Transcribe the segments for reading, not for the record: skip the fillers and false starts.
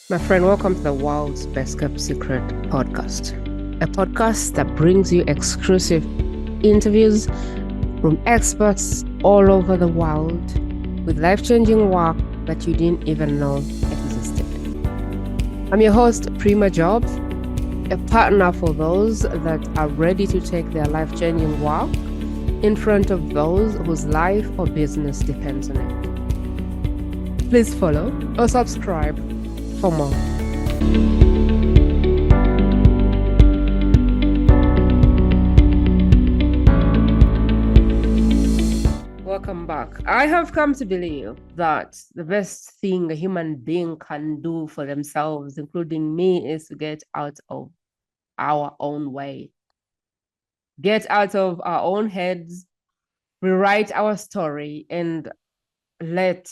My friend, welcome to the world's best kept secret podcast. A podcast that brings you exclusive interviews from experts all over the world with life-changing work that you didn't even know existed. I'm your host, Prima Jobs, a partner for those that are ready to take their life-changing work in front of those whose life or business depends on it. Please follow or subscribe for more. Welcome back. I have come to believe that the best thing a human being can do for themselves, including me, is to get out of our own way, get out of our own heads, rewrite our story, and let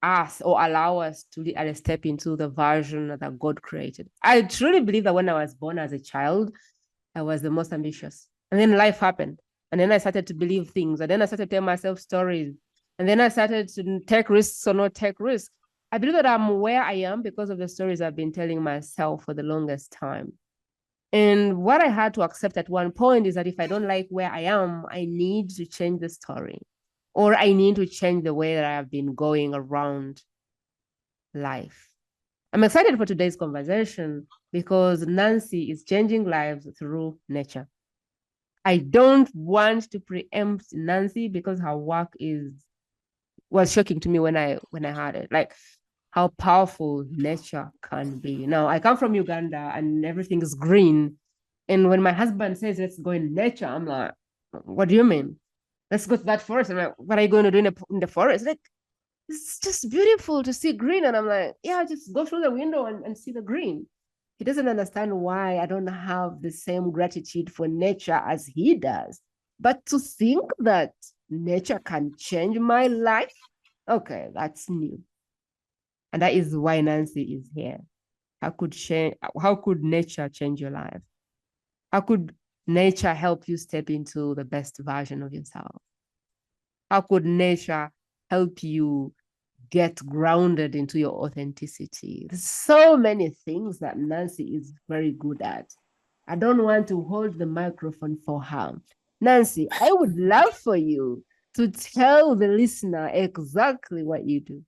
us or allow us to step into the version that God created. I truly believe that when I was born as a child, I was the most ambitious. And then life happened. And then I started to believe things. And then I started to tell myself stories. And then I started to take risks or not take risks. I believe that I'm where I am because of the stories I've been telling myself for the longest time. And what I had to accept at one point is that if I don't like where I am, I need to change the story, or I need to change the way that I have been going around life. I'm excited for today's conversation because Nancy is changing lives through nature. I don't want to preempt Nancy because her work was shocking to me when I heard it. Like how powerful nature can be. Now, I come from Uganda and everything is green. And when my husband says, let's go in nature, I'm like, what do you mean? Let's go to that forest. I'm like, what are you going to do in the forest? Like, it's just beautiful to see green. And I'm like, yeah, just go through the window and see the green. He doesn't understand why I don't have the same gratitude for nature as he does. But to think that nature can change my life, okay, that's new. And that is why Nancy is here. How could nature change your life? How could nature help you step into the best version of yourself? How could nature help you get grounded into your authenticity? There's so many things that Nancy is very good at. I don't want to hold the microphone for her. Nancy, I would love for you to tell the listener exactly what you do.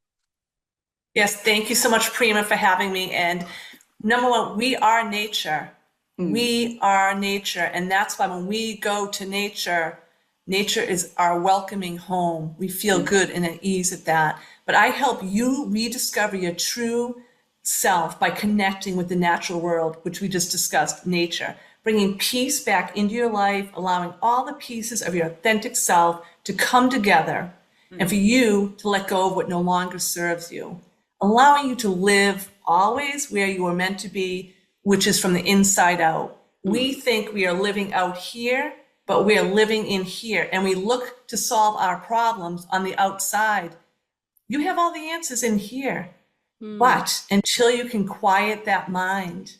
Yes, thank you so much, Prima, for having me. And number one, we are nature. We are nature. And that's why when we go to nature, nature is our welcoming home. We feel good and at ease at that. But I help you rediscover your true self by connecting with the natural world, which we just discussed, nature, bringing peace back into your life, allowing all the pieces of your authentic self to come together and for you to let go of what no longer serves you, allowing you to live always where you were meant to be, which is from the inside out. We think we are living out here, but we are living in here, and we look to solve our problems on the outside. You have all the answers in here, but until you can quiet that mind,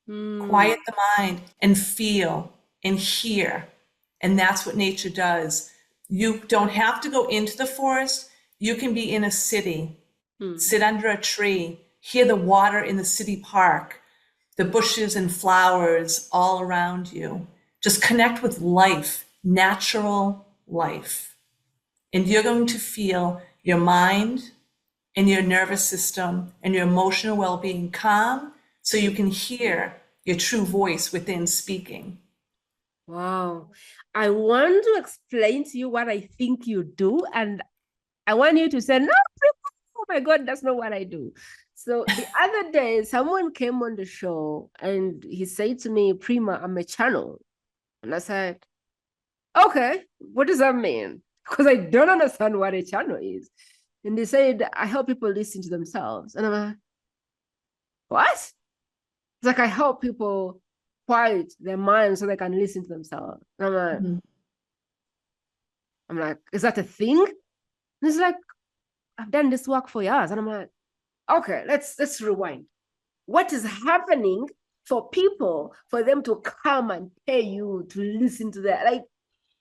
quiet the mind and feel and hear, and that's what nature does. You don't have to go into the forest. You can be in a city. Sit under a tree, hear the water in the city park, the bushes and flowers all around you. Just connect with life, natural life. And you're going to feel your mind and your nervous system and your emotional well-being calm so you can hear your true voice within speaking. Wow. I want to explain to you what I think you do, and I want you to say, no, oh my God, that's not what I do. So the other day, someone came on the show and he said to me, Prima, I'm a channel. And I said, okay, what does that mean? Because I don't understand what a channel is. And they said, I help people listen to themselves. And I'm like, what? It's like I help people quiet their minds so they can listen to themselves. And I'm like, is that a thing? And it's like, I've done this work for years. And I'm like, okay, let's rewind. What is happening for people for them to come and pay you to listen to that? Like,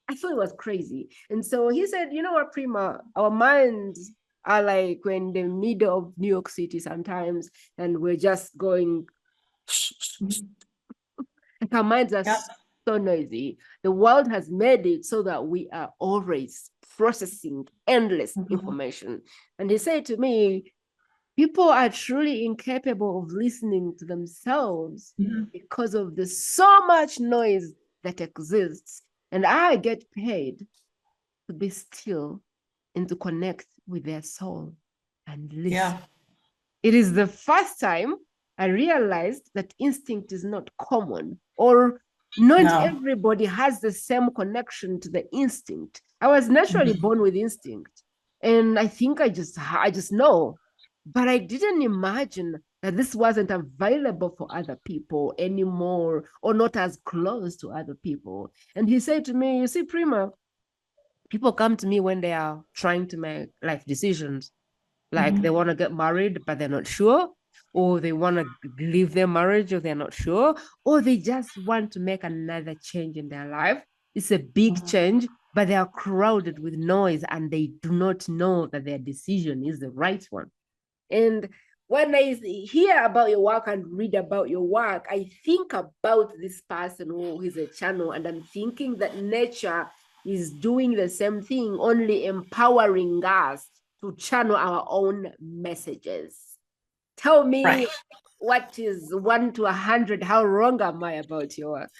I thought it was crazy. And so he said, you know what, Prima, our minds are like we're in the middle of New York City sometimes, and we're just going, like our minds are Yep. so noisy. The world has made it so that we are always processing endless information. And he said to me, people are truly incapable of listening to themselves because of the so much noise that exists. And I get paid to be still and to connect with their soul and listen. Yeah. It is the first time I realized that instinct is not common, or not No. everybody has the same connection to the instinct. I was naturally born with instinct, and I think I just know, but I didn't imagine that this wasn't available for other people anymore, or not as close to other people. And he said to me, "You see, Prima, people come to me when they are trying to make life decisions, like they want to get married but they're not sure, or they want to leave their marriage or they're not sure, or they just want to make another change in their life. It's a big change, but they are crowded with noise and they do not know that their decision is the right one. And when I hear about your work and read about your work, I think about this person who is a channel, and I'm thinking that nature is doing the same thing, only empowering us to channel our own messages. Tell Right. me, what is 1 to 100? How wrong am I about your work?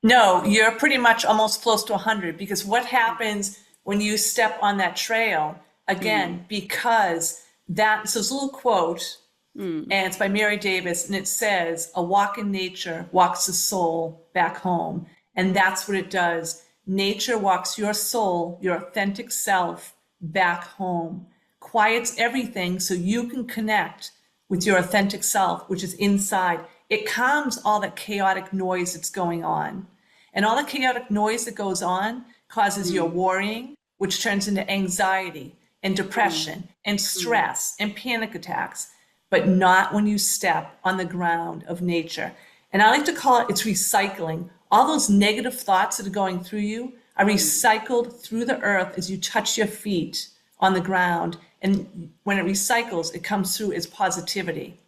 No, you're pretty much almost close to 100, because what happens when you step on that trail, again, because that, so it's a little quote, and it's by Mary Davis, and it says, "A walk in nature walks the soul back home." And that's what it does. Nature walks your soul, your authentic self, back home, quiets everything so you can connect with your authentic self, which is inside. It calms all that chaotic noise that's going on. And all the chaotic noise that goes on causes your worrying, which turns into anxiety and depression and stress and panic attacks, but not when you step on the ground of nature. And I like to call it, it's recycling. All those negative thoughts that are going through you are recycled through the earth as you touch your feet on the ground. And when it recycles, it comes through as positivity.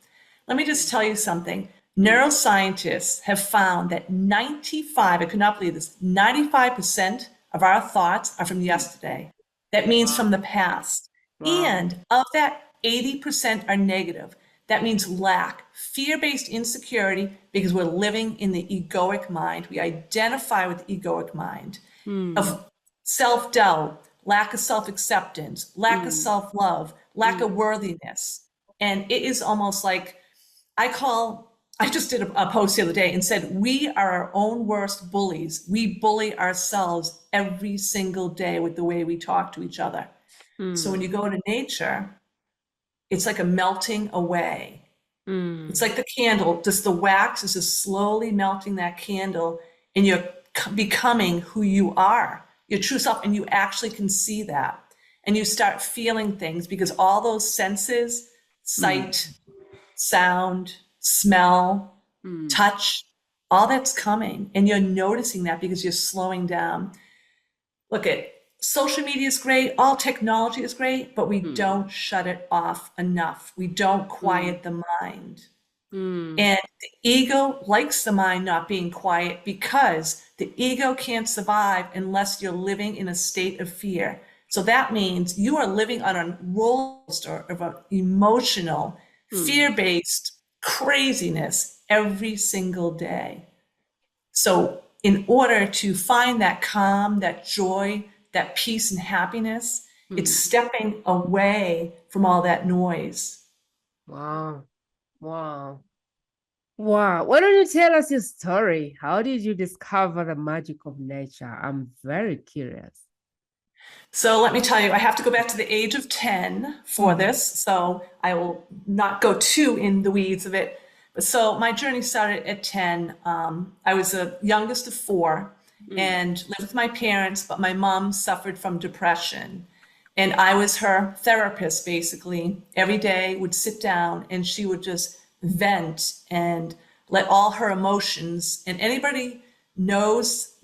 Let me just tell you something. Neuroscientists have found that 95, I could not believe this, 95% of our thoughts are from yesterday. That means from the past. Wow. And of that, 80% are negative. That means lack, fear-based insecurity, because we're living in the egoic mind. We identify with the egoic mind of self-doubt, lack of self-acceptance, lack of self-love, lack of worthiness. And it is almost like, I just did a post the other day and said, we are our own worst bullies. We bully ourselves every single day with the way we talk to each other. So when you go into nature, it's like a melting away. It's like the candle, just the wax is just slowly melting that candle, and you're becoming who you are, your true self, and you actually can see that. And you start feeling things because all those senses, sight, sound, smell, touch, all that's coming. And you're noticing that because you're slowing down. Look, at social media is great, all technology is great, but we don't shut it off enough. We don't quiet the mind. And the ego likes the mind not being quiet because the ego can't survive unless you're living in a state of fear. So that means you are living on a roller coaster of an emotional, fear-based craziness every single day. So in order to find that calm, that joy, that peace and happiness, it's stepping away from all that noise. Wow. Wow. Wow. Why don't you tell us your story? How did you discover the magic of nature? I'm very curious. So let me tell you, I have to go back to the age of 10 for this, so I will not go too in the weeds of it. But so my journey started at 10. I was the youngest of four and lived with my parents, but my mom suffered from depression. And I was her therapist, basically. Every day would sit down and she would just vent and let all her emotions, and anybody else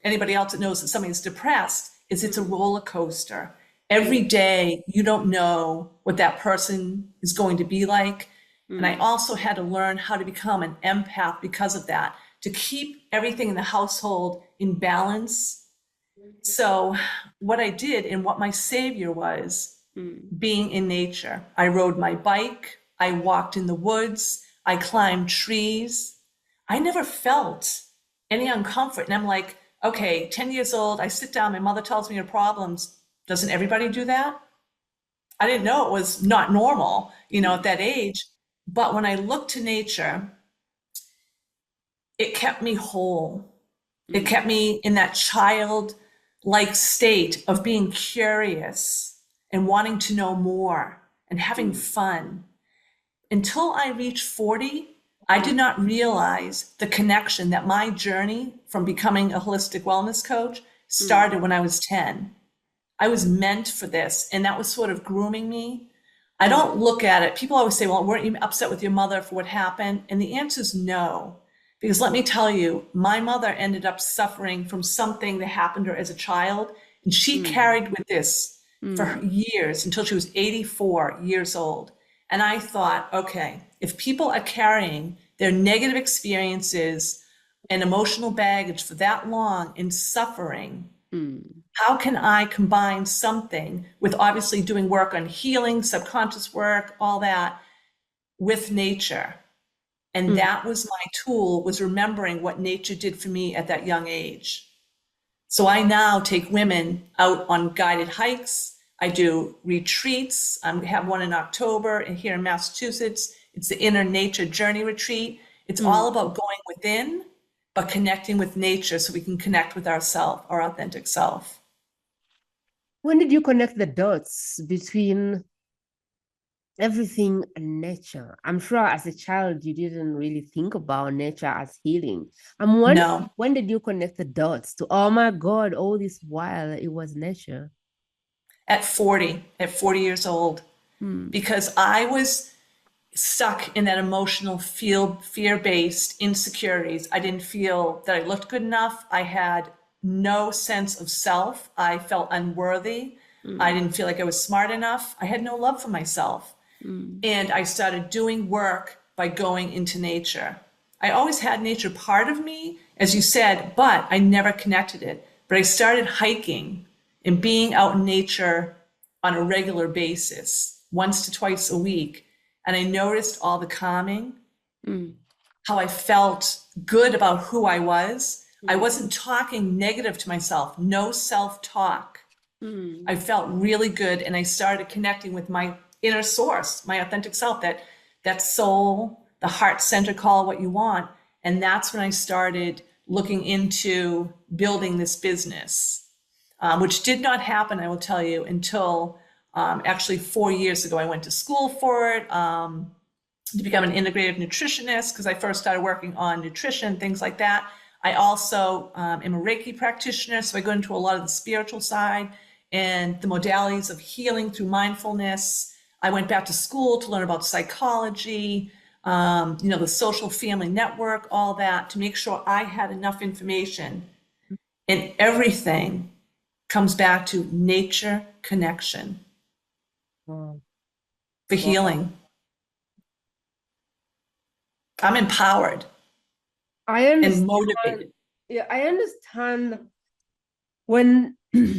that knows that somebody's depressed, is it's a roller coaster. Every day, you don't know what that person is going to be like. And I also had to learn how to become an empath because of that, to keep everything in the household in balance. So, what I did and what my savior was being in nature. I rode my bike, I walked in the woods, I climbed trees. I never felt any uncomfort. And I'm like, okay, 10 years old, I sit down, my mother tells me her problems. Doesn't everybody do that? I didn't know it was not normal, at that age. But when I looked to nature, it kept me whole. It kept me in that child-like state of being curious and wanting to know more and having fun. Until I reached 40, I did not realize the connection that my journey from becoming a holistic wellness coach started when I was 10. I was meant for this, and that was sort of grooming me. I don't look at it. People always say, well, weren't you upset with your mother for what happened? And the answer is no. Because let me tell you, my mother ended up suffering from something that happened to her as a child, and she carried with this for years until she was 84 years old. And I thought, okay, if people are carrying their negative experiences and emotional baggage for that long and suffering, how can I combine something with obviously doing work on healing, subconscious work, all that with nature? And that was my tool, was remembering what nature did for me at that young age. So I now take women out on guided hikes. I do retreats. I have one in October here in Massachusetts. It's the Inner Nature Journey Retreat. It's all about going within, but connecting with nature so we can connect with ourself, our authentic self. When did you connect the dots between everything and nature? I'm sure as a child, you didn't really think about nature as healing. I'm wondering, No, when did you connect the dots to, oh my God, all this while it was nature? at 40 years old, because I was stuck in that emotional field, fear-based insecurities. I didn't feel that I looked good enough. I had no sense of self. I felt unworthy. I didn't feel like I was smart enough. I had no love for myself. And I started doing work by going into nature. I always had nature part of me, as you said, but I never connected it. But I started hiking and being out in nature on a regular basis, once to twice a week. And I noticed all the calming, how I felt good about who I was. I wasn't talking negative to myself, no self-talk. I felt really good, and I started connecting with my inner source, my authentic self, that soul, the heart center, call it what you want. And that's when I started looking into building this business, which did not happen, I will tell you, until actually 4 years ago. I went to school for it to become an integrative nutritionist because I first started working on nutrition, things like that. I also am a Reiki practitioner, so I go into a lot of the spiritual side and the modalities of healing through mindfulness. I went back to school to learn about psychology, the social family network, all that, to make sure I had enough information. And everything comes back to nature connection Wow. for healing. I'm empowered I and understand. motivated. Yeah, I understand when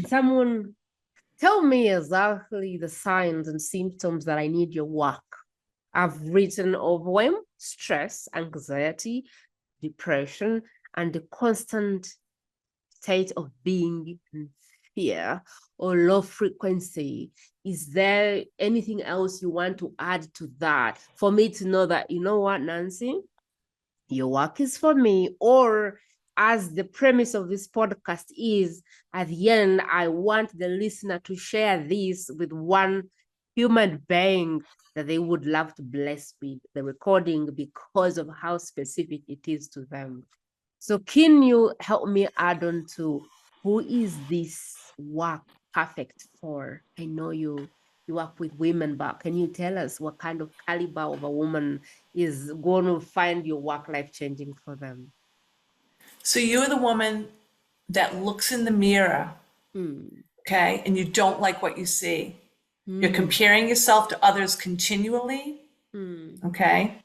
someone tell me exactly the signs and symptoms that I need your work. I've written overwhelm, stress, anxiety, depression, and the constant state of being in fear or low frequency. Is there anything else you want to add to that for me to know that, you know what, Nancy, your work is for me? Or as the premise of this podcast is, at the end, I want the listener to share this with one human being that they would love to bless with the recording because of how specific it is to them. So can you help me add on to who is this work perfect for? I know you work with women, but can you tell us what kind of caliber of a woman is going to find your work life changing for them? So you're the woman that looks in the mirror Hmm. okay? And you don't like what you see. You're Mm. comparing yourself to others continually, Mm. okay?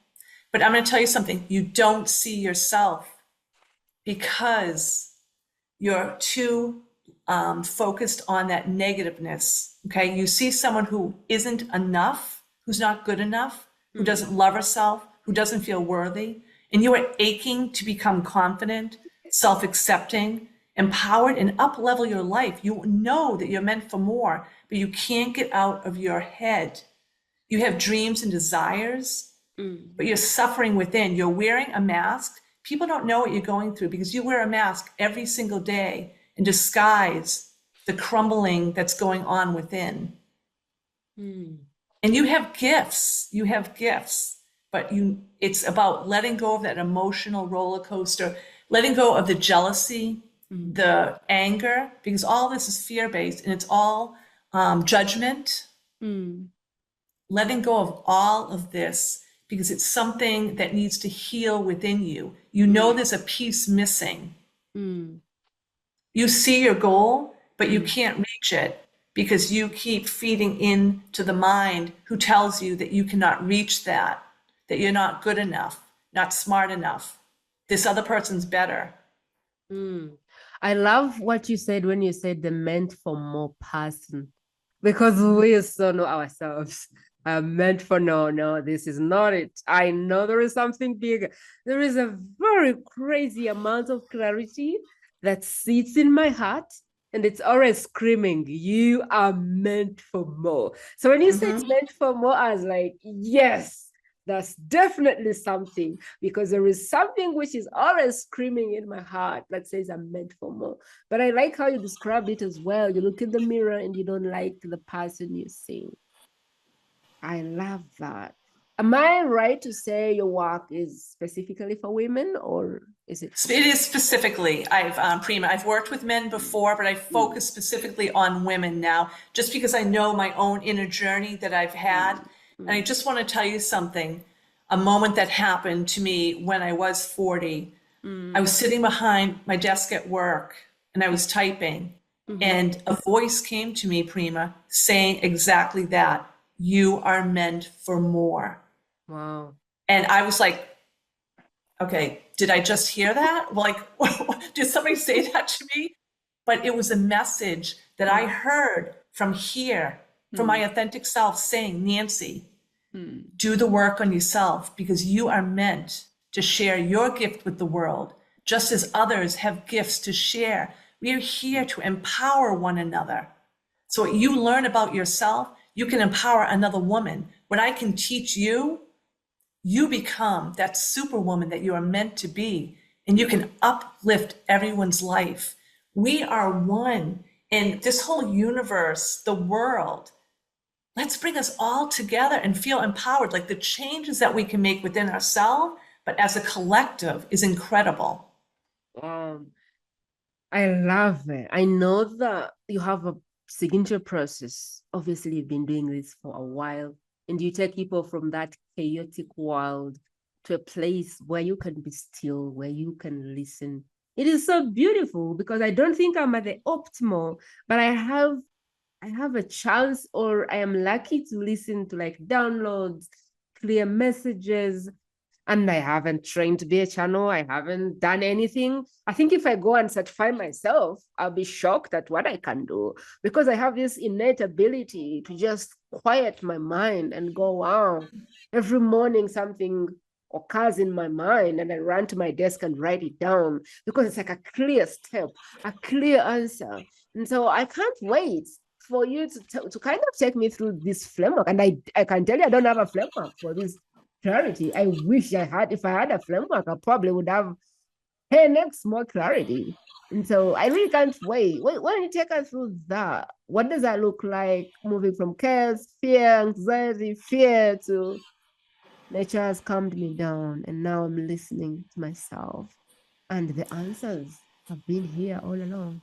But I'm going to tell you something. You don't see yourself because you're too focused on that negativeness, okay? You see someone who isn't enough, who's not good enough, who Mm. doesn't love herself, who doesn't feel worthy, and you are aching to become confident, self-accepting, empowered, and up-level your life. You know that you're meant for more, but you can't get out of your head. You have dreams and desires, Mm. but you're suffering within. You're wearing a mask. People don't know what you're going through because you wear a mask every single day and disguise the crumbling that's going on within. Mm. And you have gifts, but it's about letting go of that emotional roller coaster, letting go of the jealousy, Mm. the anger, because all this is fear-based and it's all judgment. Mm. Letting go of all of this because it's something that needs to heal within you. You know there's a piece missing. Mm. You see your goal, but you Mm. can't reach it because you keep feeding into the mind who tells you that you cannot reach that you're not good enough, not smart enough. This other person's better. Mm. I love what you said when you said the meant for more person, because we so know ourselves. I'm meant for no, no, this is not it. I know there is something bigger. There is a very crazy amount of clarity that sits in my heart, and it's always screaming, you are meant for more. So when you said meant for more, I was like, yes, that's definitely something, because there is something which is always screaming in my heart that says I'm meant for more. But I like how you described it as well. You look in the mirror and you don't like the person you see. I love that. Am I right to say your work is specifically for women, or is it for It both? is specifically, I've worked with men before, but I Mm. focus specifically on women now, just because I know my own inner journey that I've had. Mm. And I Mm. just want to tell you something, a moment that happened to me when I was 40. I Mm. was sitting behind my desk at work and I was typing, Mhm. and a voice came to me, Prima, saying exactly that. You are meant for more. Wow. And I was like, okay, did I just hear that? Like, did somebody say that to me? But it was a message that I Mm. heard from here, from my Mm. authentic self saying, Nancy, Mm. do the work on yourself because you are meant to share your gift with the world, just as others have gifts to share. We are here to empower one another. So what you learn about yourself, you can empower another woman. What I can teach you, you become that superwoman that you are meant to be, and you can uplift everyone's life. We are one, and this whole universe, the world, let's bring us all together and feel empowered. Like the changes that we can make within ourselves, but as a collective is incredible. Um, I love it. I know that you have a signature process. Obviously, you've been doing this for a while, and you take people from that chaotic world to a place where you can be still, where you can listen. It is so beautiful because I don't think I'm at the optimal, but I have a chance, or I am lucky to listen to like downloads, clear messages, and I haven't trained to be a channel. I haven't done anything. I think if I go and certify myself, I'll be shocked at what I can do, because I have this innate ability to just quiet my mind and go, wow, every morning something occurs in my mind and I run to my desk and write it down, because it's like a clear step, a clear answer. And so I can't wait for you to kind of take me through this framework. And I can tell you I don't have a framework for this clarity. I wish I had. If I had a framework, I probably would have 10x more clarity. And so I really can't wait. Wait, why don't you take us through that? What does that look like, moving from chaos, fear, anxiety, fear to nature has calmed me down, and now I'm listening to myself. And the answers have been here all along.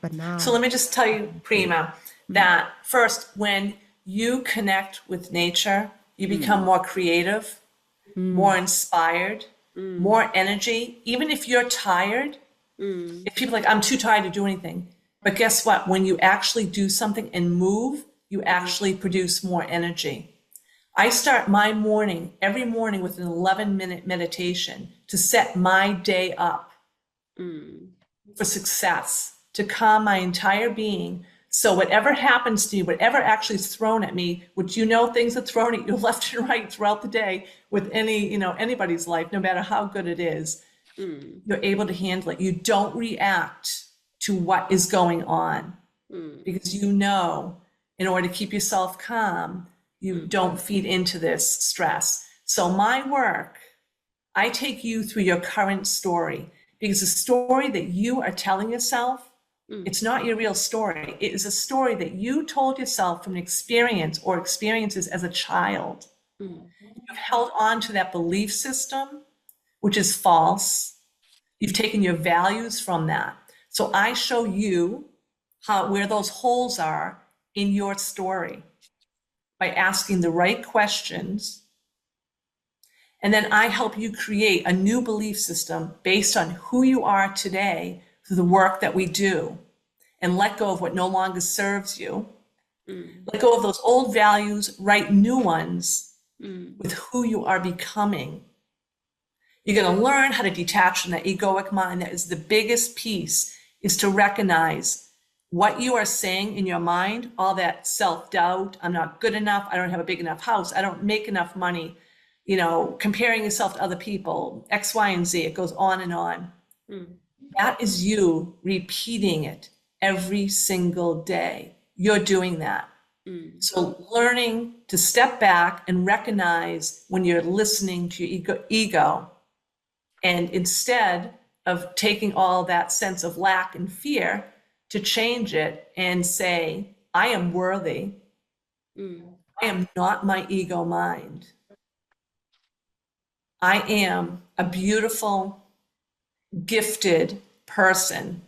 But So now let me just tell I you, can see. Prima, Mm. that first, when you connect with nature, you become Mm. more creative, more Mm. inspired, Mm. more energy. Even if you're tired, Mm. if people are like, I'm too tired to do anything, But guess what? When you actually do something and move, you actually produce more energy. I start my morning, every morning, with an 11-minute meditation to set my day up for success, to calm my entire being. So whatever happens to you, whatever actually is thrown at me, which things are thrown at you left and right throughout the day with anybody's life, no matter how good it is, you're able to handle it. You don't react to what is going on because in order to keep yourself calm, you don't feed into this stress. So my work, I take you through your current story, because the story that you are telling yourself, it's not your real story. It is a story that you told yourself from an experience or experiences as a child. You've held on to that belief system, which is false. You've taken your values from that. So I show you where those holes are in your story by asking the right questions. And then I help you create a new belief system based on who you are today through the work that we do, and let go of what no longer serves you. Let go of those old values, write new ones with who you are becoming. You're going to learn how to detach from that egoic mind. That is the biggest piece, is to recognize what you are saying in your mind, all that self-doubt, I'm not good enough, I don't have a big enough house, I don't make enough money, comparing yourself to other people, X, Y, and Z, it goes on and on. That is you repeating it every single day. You're doing that. So learning to step back and recognize when you're listening to your ego, and instead of taking all that sense of lack and fear, to change it and say, I am worthy. I am not my ego mind. I am a beautiful, gifted person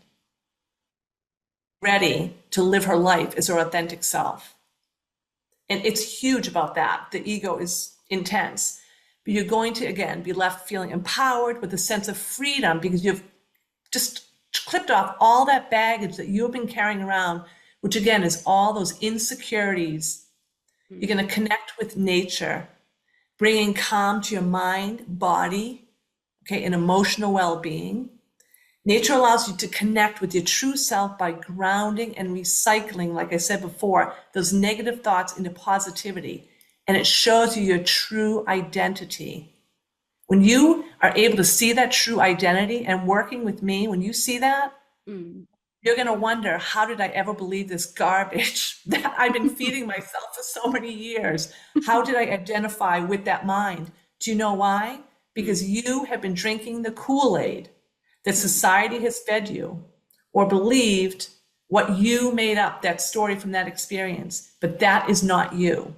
ready to live her life as her authentic self. And it's huge about that. The ego is intense. But you're going to, again, be left feeling empowered with a sense of freedom, because you've just clipped off all that baggage that you've been carrying around, which again is all those insecurities. You're going to connect with nature, bringing calm to your mind, body, and emotional well-being. Nature allows you to connect with your true self by grounding and recycling, like I said before, those negative thoughts into positivity. And it shows you your true identity. When you are able to see that true identity, and working with me, when you see that, you're going to wonder, how did I ever believe this garbage that I've been feeding myself for so many years? How did I identify with that mind? Do you know why? Because you have been drinking the Kool-Aid that society has fed you, or believed what you made up, that story from that experience. But that is not you.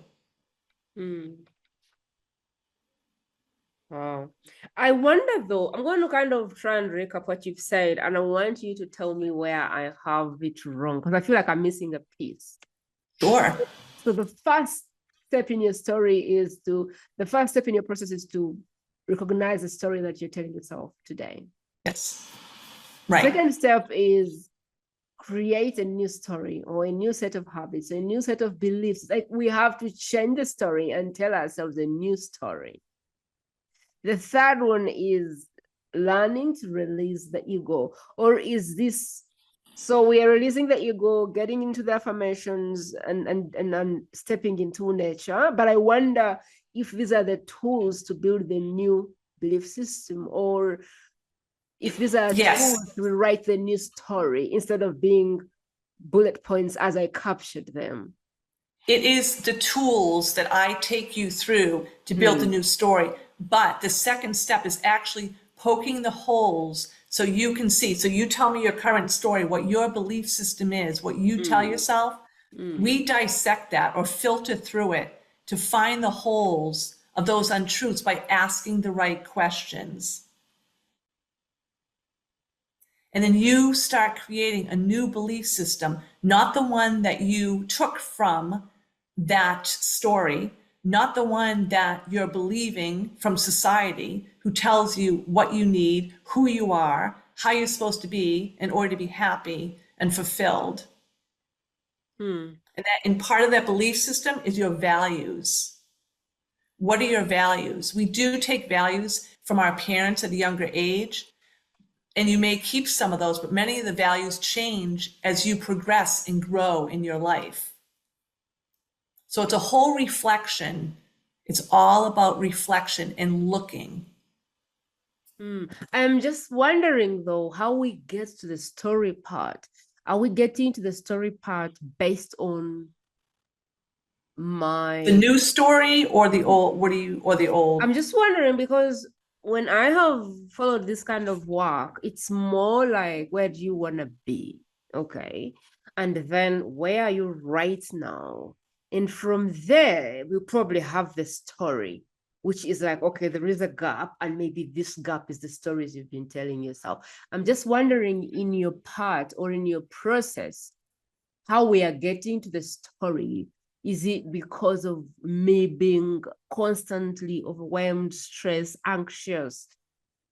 Wow. I wonder though, I'm going to kind of try and recap what you've said, and I want you to tell me where I have it wrong, because I feel like I'm missing a piece. Sure. So the first step in your process is to recognize the story that you're telling yourself today. Yes. Right. Second step is create a new story, or a new set of habits, a new set of beliefs. Like, we have to change the story and tell ourselves a new story. The third one is learning to release the ego. Or is this, so we are releasing the ego, getting into the affirmations and stepping into nature. But I wonder if these are the tools to build the new belief system, or if these are tools to rewrite the new story instead of being bullet points as I captured them. It is the tools that I take you through to build the new story. But the second step is actually poking the holes so you can see. So you tell me your current story, what your belief system is, what you tell yourself. We dissect that, or filter through it, to find the holes of those untruths by asking the right questions. And then you start creating a new belief system, not the one that you took from that story, not the one that you're believing from society, who tells you what you need, who you are, how you're supposed to be in order to be happy, and fulfilled. Mm. And part of that belief system is your values. What are your values? We do take values from our parents at a younger age, and you may keep some of those, but many of the values change as you progress and grow in your life. So it's a whole reflection. It's all about reflection and looking. I'm just wondering though, how we get to the story part. Are we getting to the story part based on The new story or the old, or the old? I'm just wondering because when I have followed this kind of work, it's more like, where do you want to be? Okay. And then where are you right now? And from there, we'll probably have the story, which is like, okay, there is a gap, and maybe this gap is the stories you've been telling yourself. I'm just wondering, in your part or in your process, how we are getting to the story. Is it because of me being constantly overwhelmed, stressed, anxious,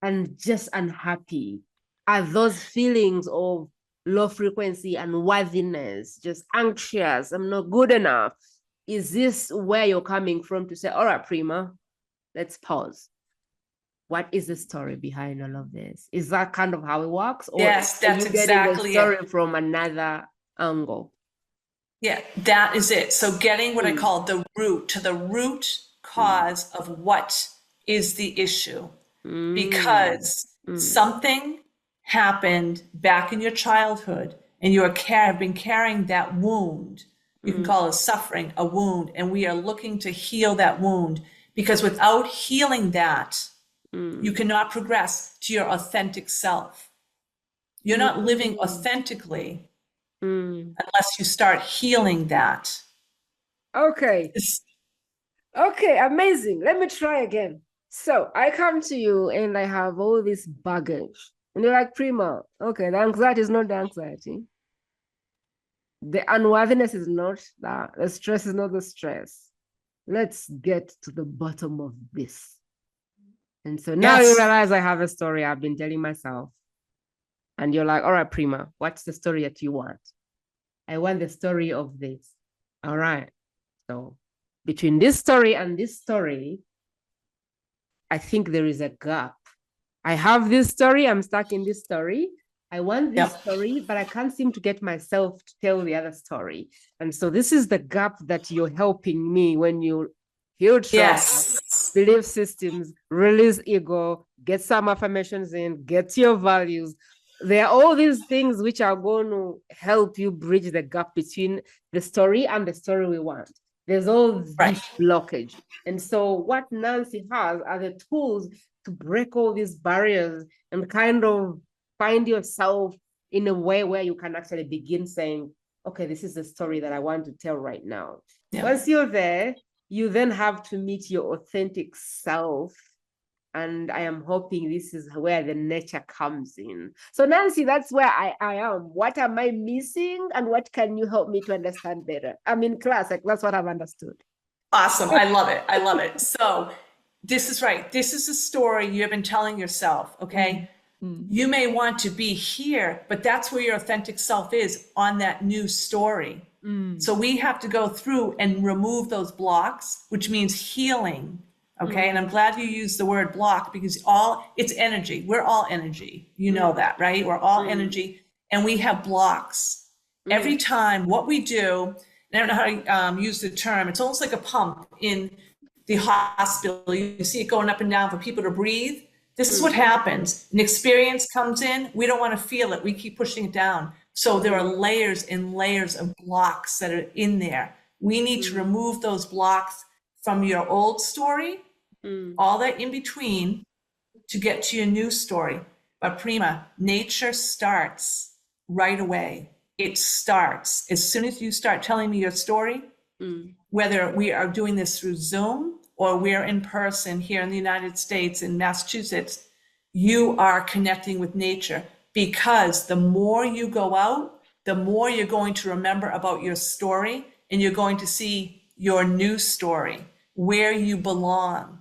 and just unhappy? Are those feelings of low frequency and worthiness, just anxious, I'm not good enough? Is this where you're coming from to say, all right, Prima, let's pause? What is the story behind all of this? Is that kind of how it works? Or Yes, are that's you getting the exactly story it. from another angle? Yeah, that is it. So getting what I call the root, to the root cause of what is the issue. Because something happened back in your childhood and you have been carrying that wound. You can call it suffering, a wound, and we are looking to heal that wound, because without healing that, you cannot progress to your authentic self. You're not living authentically unless you start healing that. Okay. Okay, amazing. Let me try again. So I come to you and I have all this baggage. And you're like, Prima, okay, the anxiety is not the anxiety. The unworthiness is not that. The stress is not the stress. Let's get to the bottom of this. And so now you Yes. realize I have a story I've been telling myself. And you're like, all right, Prima, what's the story that you want? I want the story of this. All right. So between this story and this story, I think there is a gap. I have this story, I'm stuck in this story. I want this story, but I can't seem to get myself to tell the other story. And so this is the gap that you're helping me when you heal trauma, belief systems, release ego, get some affirmations in, get your values. There are all these things which are going to help you bridge the gap between the story and the story we want. There's all this blockage. And so what Nancy has are the tools to break all these barriers and kind of find yourself in a way where you can actually begin saying, okay, this is the story that I want to tell right now. Once you're there, you then have to meet your authentic self. And I am hoping this is where the nature comes in. So Nancy, that's where I am. What am I missing? And what can you help me to understand better? I'm in class, like that's what I've understood. Awesome. I love it. I love it. So this is right. This is a story you have been telling yourself, okay? You may want to be here, but that's where your authentic self is, on that new story. So we have to go through and remove those blocks, which means healing. Okay. And I'm glad you used the word block, because it's energy. We're all energy. You know that, right? We're all energy, and we have blocks. Every time what we do, and I don't know how to use the term, it's almost like a pump in the hospital. You see it going up and down for people to breathe. This is what happens. An experience comes in, we don't want to feel it. We keep pushing it down. So there are layers and layers of blocks that are in there. We need to remove those blocks from your old story, all that in between, to get to your new story. But Prima, nature starts right away. It starts as soon as you start telling me your story, whether we are doing this through Zoom or we're in person here in the United States, in Massachusetts, you are connecting with nature, because the more you go out, the more you're going to remember about your story, and you're going to see your new story, where you belong,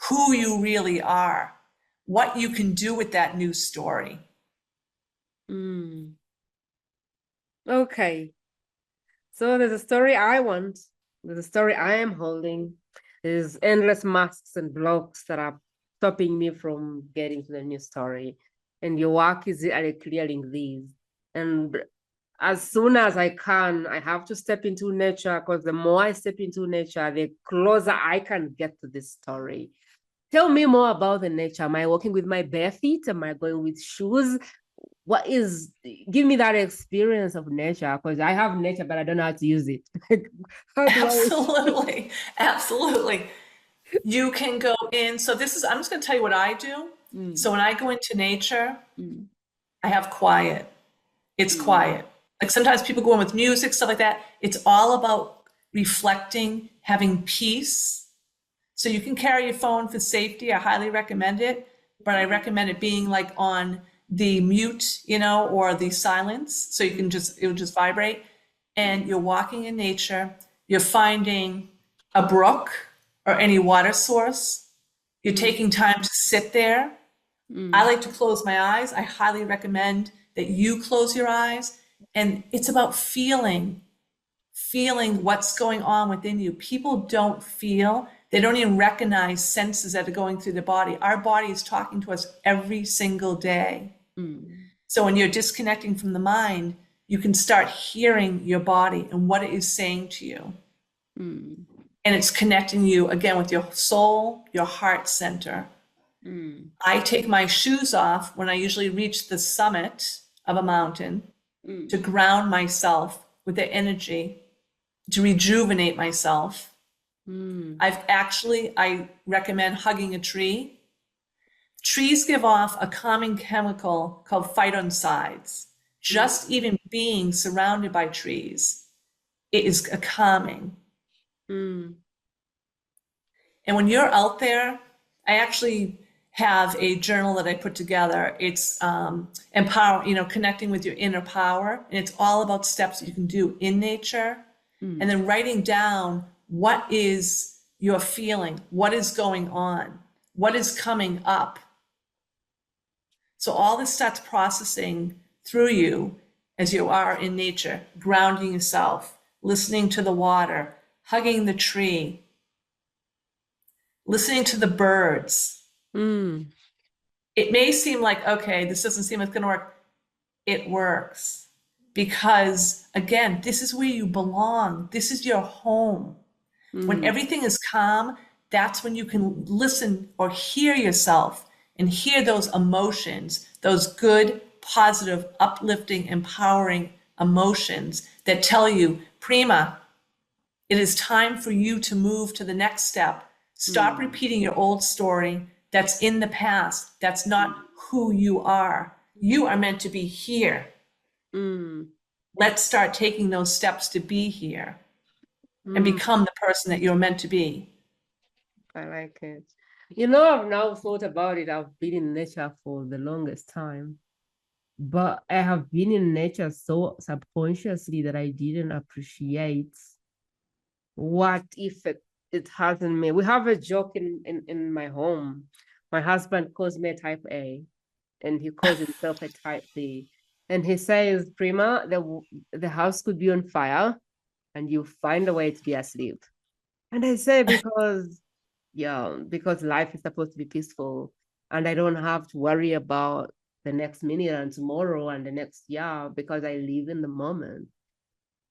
who you really are, what you can do with that new story. Okay. So there's a story I want. There's a story I am holding. There's endless masks and blocks that are stopping me from getting to the new story. And your work is really clearing these. And as soon as I can, I have to step into nature, because the more I step into nature, the closer I can get to this story. Tell me more about the nature. Am I walking with my bare feet? Am I going with shoes? Give me that experience of nature, because I have nature, but I don't know how to use it. How do I? Absolutely. Absolutely. You can go in. So I'm just going to tell you what I do. So when I go into nature, Mm, I have quiet. It's mm, quiet. Like sometimes people go in with music, stuff like that. It's all about reflecting, having peace. So you can carry your phone for safety. I highly recommend it, but I recommend it being like on the mute, or the silence. So you can it'll just vibrate. And you're walking in nature. You're finding a brook or any water source. You're mm, taking time to sit there. I mm, like to close my eyes. I highly recommend that you close your eyes. And it's about feeling what's going on within you. People don't feel, they don't even recognize senses that are going through the body. Our body is talking to us every single day. mm, So when you're disconnecting from the mind, you can start hearing your body and what it is saying to you. mm, And it's connecting you again with your soul, your heart center. mm, I take my shoes off when I usually reach the summit of a mountain to mm, ground myself with the energy, to rejuvenate myself. mm, I recommend hugging a tree. Trees give off a calming chemical called phytoncides. Just even being surrounded by trees, it is a calming. mm, And when you're out there, I actually have a journal that I put together. It's empower, connecting with your inner power. And it's all about steps that you can do in nature. And mm, then writing down what is your feeling, what is going on, what is coming up. So all this starts processing through you as you are in nature, grounding yourself, listening to the water, hugging the tree, listening to the birds. mm, It may seem like, okay, this doesn't seem like it's going to work. It works because, again, this is where you belong. This is your home. When mm, everything is calm, that's when you can listen or hear yourself and hear those emotions, those good, positive, uplifting, empowering emotions that tell you, Prima, it is time for you to move to the next step. Stop mm, repeating your old story that's in the past. That's not who you are. You are meant to be here. mm, Let's start taking those steps to be here and mm. become the person that you're meant to be. I like it. I've now thought about it. I've been in nature for the longest time, but I have been in nature so subconsciously that I didn't appreciate what effect it has on me. We have a joke in my home. My husband calls me a type A, and he calls himself a type B. And he says, Prima, the house could be on fire and you find a way to be asleep. And I say, because life is supposed to be peaceful and I don't have to worry about the next minute and tomorrow and the next year because I live in the moment.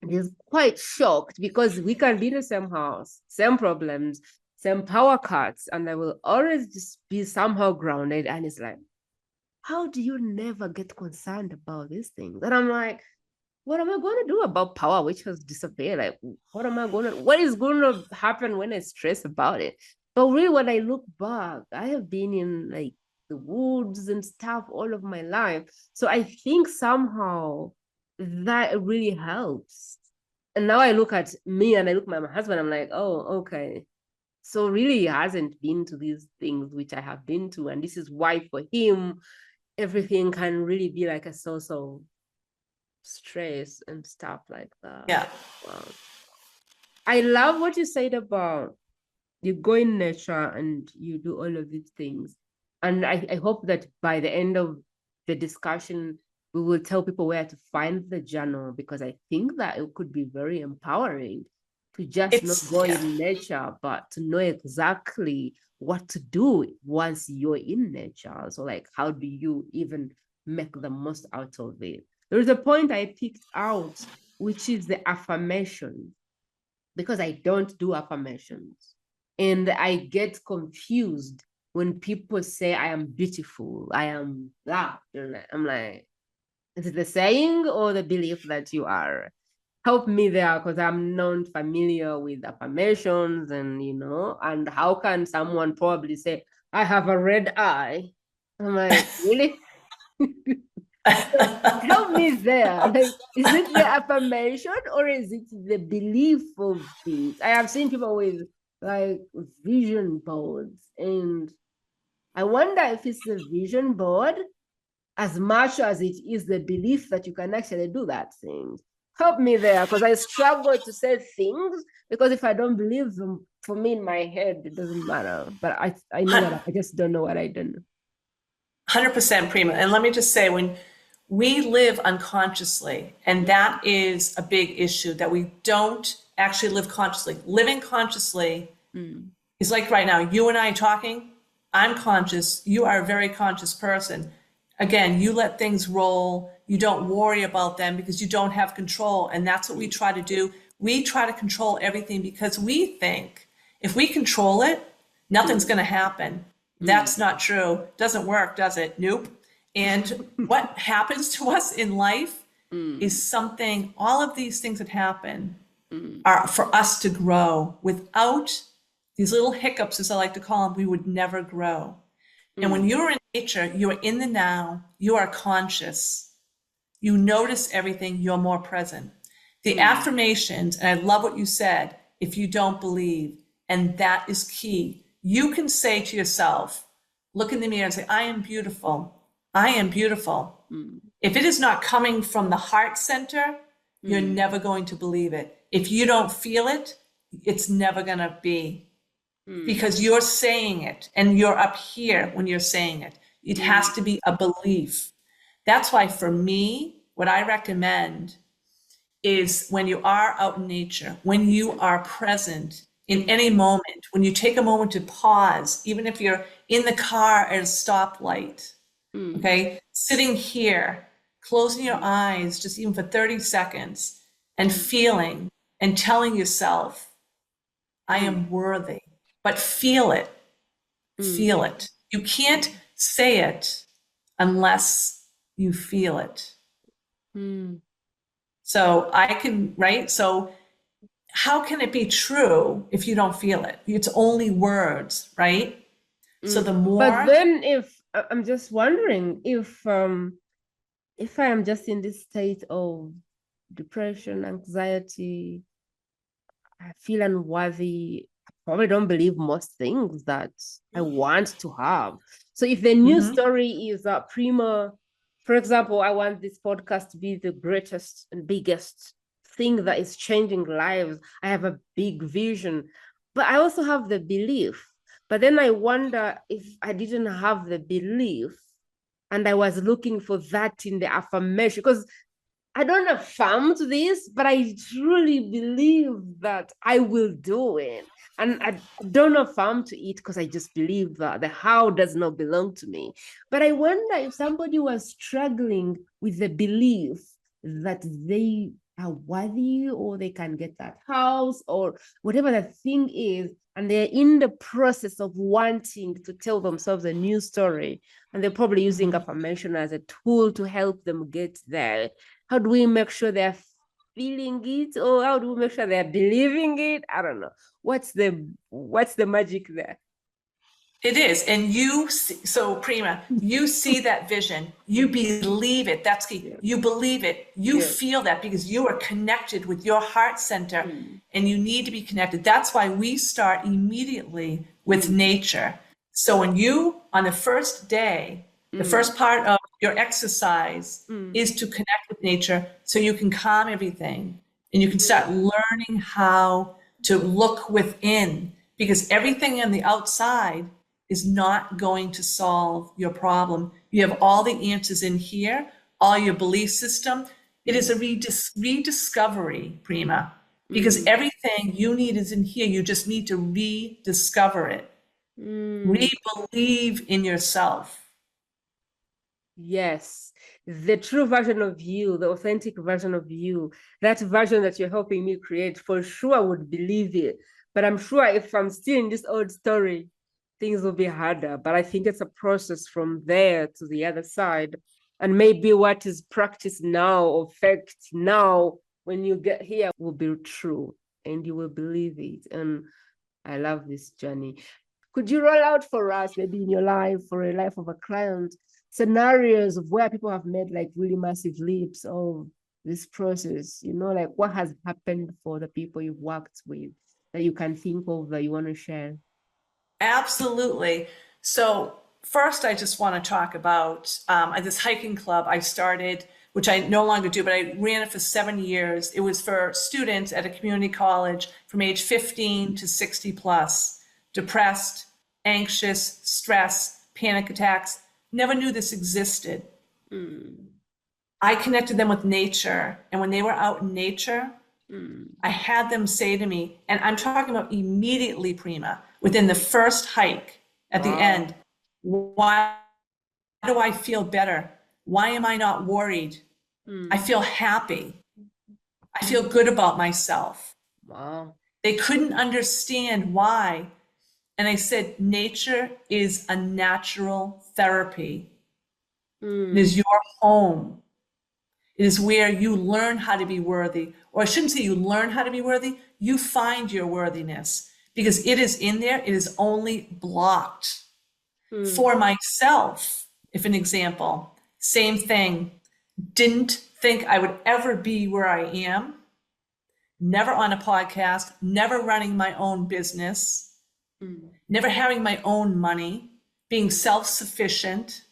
And he's quite shocked because we can be in the same house, same problems, same power cuts, and I will always just be somehow grounded. And it's like, how do you never get concerned about these things? And I'm like, what am I going to do about power which has disappeared? Like, what is going to happen when I stress about it? But really, when I look back, I have been in like the woods and stuff all of my life. So I think somehow that really helps. And now I look at me and I look at my husband, I'm like, oh, okay. So really he hasn't been to these things which I have been to. And this is why for him, everything can really be like a source of stress and stuff like that. Yeah. Wow. I love what you said about you go in nature and you do all of these things. And I hope that by the end of the discussion, we will tell people where to find the journal, because I think that it could be very empowering to just not go Yeah. in nature, but to know exactly what to do once you're in nature. So like, how do you even make the most out of it? There's a point I picked out, which is the affirmation, because I don't do affirmations. And I get confused when people say I am beautiful, I am that. I'm like, is it the saying or the belief that you are? Help me there, because I'm not familiar with affirmations, and and how can someone probably say, I have a red eye? I'm like, really? So help me there. Like, is it the affirmation or is it the belief of it? I have seen people with like vision boards, and I wonder if it's the vision board as much as it is the belief that you can actually do that thing. Help me there, because I struggle to say things, because if I don't believe them, for me in my head, it doesn't matter. But I know what I just don't know what I don't know. 100% Prima. And let me just say, when we live unconsciously, and that is a big issue, that we don't actually live consciously. Living consciously is like right now, you and I talking, I'm conscious, you are a very conscious person. Again, you let things roll, you don't worry about them because you don't have control. And that's what we try to do. We try to control everything because we think if we control it, nothing's going to happen. That's not true. Doesn't work, does it? Nope. And what happens to us in life is something, all of these things that happen are for us to grow. Without these little hiccups, as I like to call them, we would never grow. And when you're in nature, you're in the now, you are conscious, you notice everything, you're more present. The affirmations, and I love what you said, if you don't believe, and that is key. You can say to yourself, look in the mirror and say, I am beautiful. I am beautiful. If it is not coming from the heart center, you're never going to believe it. If you don't feel it, it's never going to be, because you're saying it and you're up here when you're saying it. It has to be a belief. That's why for me, what I recommend is when you are out in nature, when you are present in any moment, when you take a moment to pause, even if you're in the car at a stoplight, okay, sitting here, closing your eyes just even for 30 seconds and feeling and telling yourself, I am worthy, but feel it, feel it. You can't say it unless you feel it. So I can, right? So how can it be true if you don't feel it? It's only words, right? So the more. But then, if I'm just wondering if I am just in this state of depression, anxiety, I feel unworthy, I probably don't believe most things that I want to have. So if the new story is Prima, for example, I want this podcast to be the greatest and biggest thing that is changing lives. I have a big vision, but I also have the belief. But then I wonder if I didn't have the belief and I was looking for that in the affirmation, because I don't affirm to this, but I truly believe that I will do it. And I don't affirm to it because I just believe that the how does not belong to me. But I wonder if somebody was struggling with the belief that they are worthy, or they can get that house, or whatever the thing is, and they're in the process of wanting to tell themselves a new story, and they're probably using affirmation as a tool to help them get there. How do we make sure they're feeling it, or how do we make sure they're believing it? I don't know. What's the magic there? It is. And you see, so Prima, you see that vision, you believe it. That's key. Yeah. You believe it. You Yeah. feel that because you are connected with your heart center and you need to be connected. That's why we start immediately with nature. So when you, on the first day, the first part of your exercise is to connect with nature so you can calm everything and you can start learning how to look within, because everything on the outside is not going to solve your problem. You have all the answers in here. all your belief system. It is a rediscovery, Prima, because everything you need is in here. You just need to rediscover it. Re-believe in yourself. Yes, the true version of you, the authentic version of you, that version that you're helping me create, for sure I would believe it. But I'm sure if I'm still in this old story, things will be harder. But I think it's a process from there to the other side. And maybe what is practiced now or fact now, when you get here, will be true and you will believe it. And I love this journey. Could you roll out for us, maybe in your life or a life of a client, scenarios of where people have made like really massive leaps of this process? You know, like what has happened for the people you've worked with that you can think of that you want to share? Absolutely. So first, I just want to talk about this hiking club I started, which I no longer do, but I ran it for 7 years. It was for students at a community college from age 15 to 60 plus, depressed, anxious, stress, panic attacks. Never knew this existed. I connected them with nature, and when they were out in nature, I had them say to me, and I'm talking about immediately, Prima, within the first hike at the end, why do I feel better? Why am I not worried? I feel happy. I feel good about myself. Wow. They couldn't understand why. And I said, nature is a natural therapy. It is your home. It is where you learn how to be worthy. Or I shouldn't say you learn how to be worthy, you find your worthiness because it is in there. It is only blocked. For myself, if an example, same thing, didn't think I would ever be where I am, never on a podcast, never running my own business, never having my own money, being self-sufficient,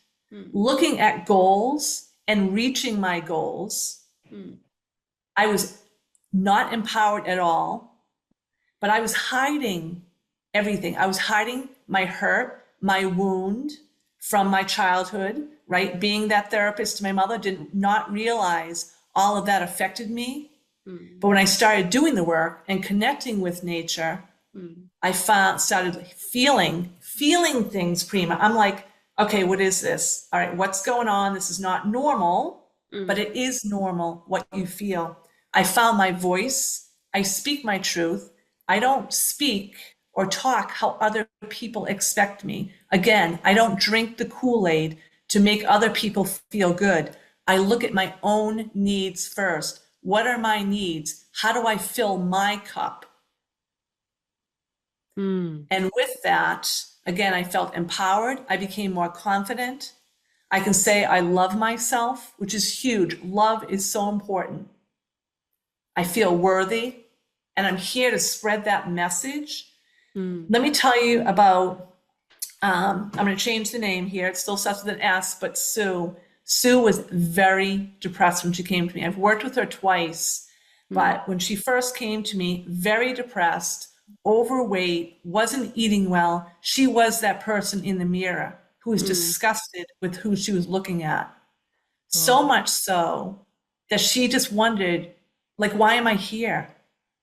looking at goals and reaching my goals. I was not empowered at all, but I was hiding everything. I was hiding my hurt, my wound from my childhood, right? Being that therapist to my mother, did not realize all of that affected me. But when I started doing the work and connecting with nature, I started feeling things, Prima. I'm like, okay, what is this? All right, what's going on? This is not normal, but it is normal what you feel. I found my voice. I speak my truth. I don't speak or talk how other people expect me. Again, I don't drink the Kool-Aid to make other people feel good. I look at my own needs first. What are my needs? How do I fill my cup? And with that, again, I felt empowered. I became more confident. I can say I love myself, which is huge. Love is so important. I feel worthy, and I'm here to spread that message. Let me tell you about, I'm going to change the name here. It still starts with an S, but Sue. Sue was very depressed when she came to me. I've worked with her twice, but when she first came to me, very depressed, overweight, wasn't eating well. She was that person in the mirror who was disgusted with who she was looking at. So much so that she just wondered, like, why am I here?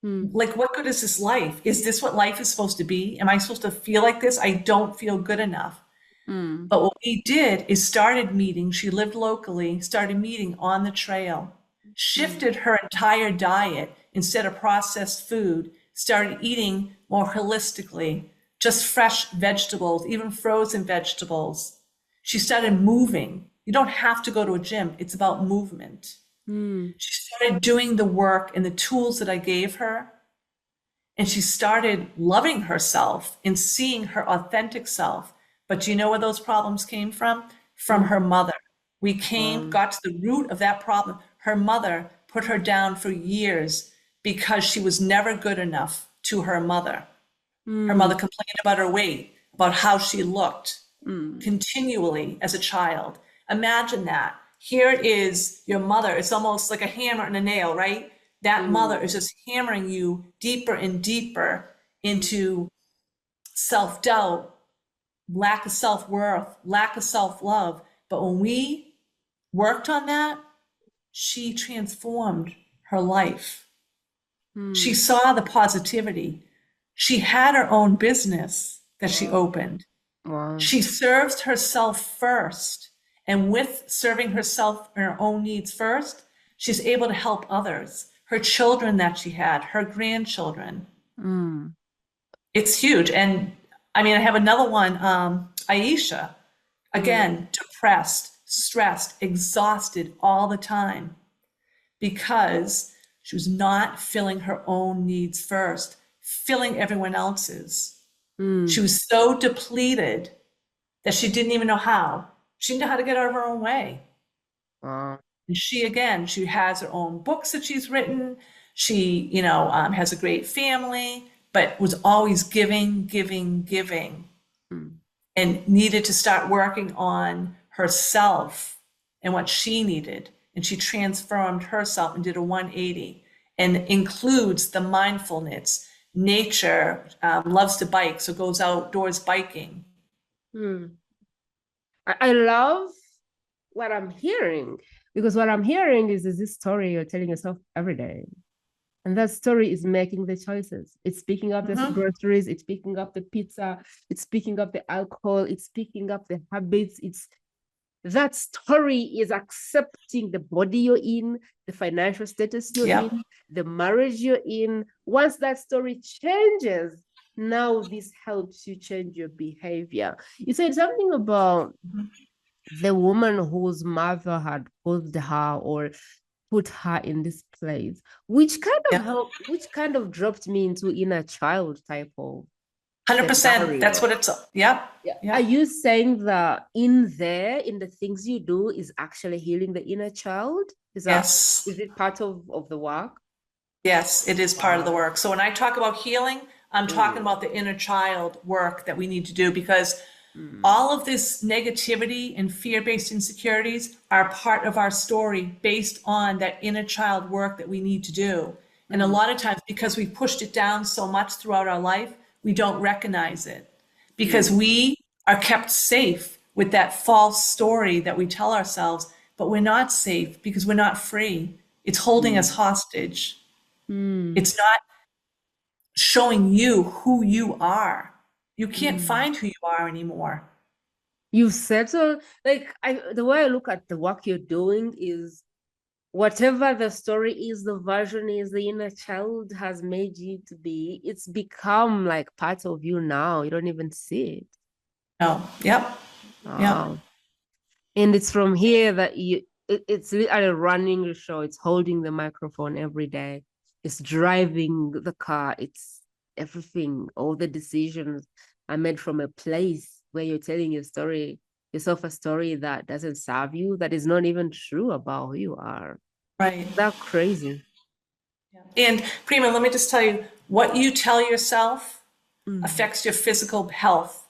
Like, what good is this life? Is this what life is supposed to be? Am I supposed to feel like this? I don't feel good enough. But what we did is started meeting. She lived locally, started meeting on the trail, shifted her entire diet instead of processed food, started eating more holistically, just fresh vegetables, even frozen vegetables. She started moving. You don't have to go to a gym. It's about movement. She started doing the work and the tools that I gave her. And she started loving herself and seeing her authentic self. But do you know where those problems came from? From her mother. We got to the root of that problem. Her mother put her down for years because she was never good enough to her mother. Her mother complained about her weight, about how she looked continually as a child. Imagine that. Here it is, your mother. It's almost like a hammer and a nail, right? That mother is just hammering you deeper and deeper into self-doubt, lack of self-worth, lack of self-love. But when we worked on that, she transformed her life. She saw the positivity. She had her own business that she Wow. opened. Wow. She served herself first. And with serving herself and her own needs first, she's able to help others, her children that she had, her grandchildren. Mm. It's huge. And I mean, I have another one, Aisha, Mm. again, depressed, stressed, exhausted all the time because she was not filling her own needs first, filling everyone else's. She Mm. was so depleted that she didn't even know how. She didn't know how to get out of her own way. Wow. And she, again, she has her own books that she's written. She, has a great family, but was always giving, giving, giving, Mm. and needed to start working on herself and what she needed. And she transformed herself and did a 180 and includes the mindfulness. Nature loves to bike, so goes outdoors biking. Mm. I love what I'm hearing, because what I'm hearing is this story you're telling yourself every day. And that story is making the choices. It's picking up the Mhm. groceries, it's picking up the pizza, it's picking up the alcohol, it's picking up the habits. It's that story is accepting the body you're in, the financial status you're Yeah. in, the marriage you're in. Once that story changes, now this helps you change your behavior. You said something about Mhm. the woman whose mother had pushed her or put her in this place, which kind of Yeah. which kind of dropped me into inner child type of 100%. That's scenario. what it's, yep. Yeah. Are Yep. you saying that in there, in the things you do, is actually healing the inner child? Yes. Is it part of the work? Yes, it is part of the Wow. work. So when I talk about healing, I'm talking Mm, about the inner child work that we need to do because mm, all of this negativity and fear-based insecurities are part of our story based on that inner child work that we need to do. And a mm, lot of times, because we've pushed it down so much throughout our life, we don't recognize it because mm, we are kept safe with that false story that we tell ourselves, but we're not safe because we're not free. It's holding us mm, hostage. mm, It's not showing you who you are. You can't mm. find who you are anymore. You've settled, like the way I look at the work you're doing is whatever the story is, the version is, the inner child has made you to be, it's become like part of you now. You don't even see it. No. Yep. Yep. Wow. And it's from here that it's literally running the show. It's holding the microphone every day. It's driving the car. It's everything. All the decisions are made from a place where you're telling yourself a story that doesn't serve you, that is not even true about who you are. Right. That crazy. And Prima, let me just tell you, what you tell yourself Mm, affects your physical health.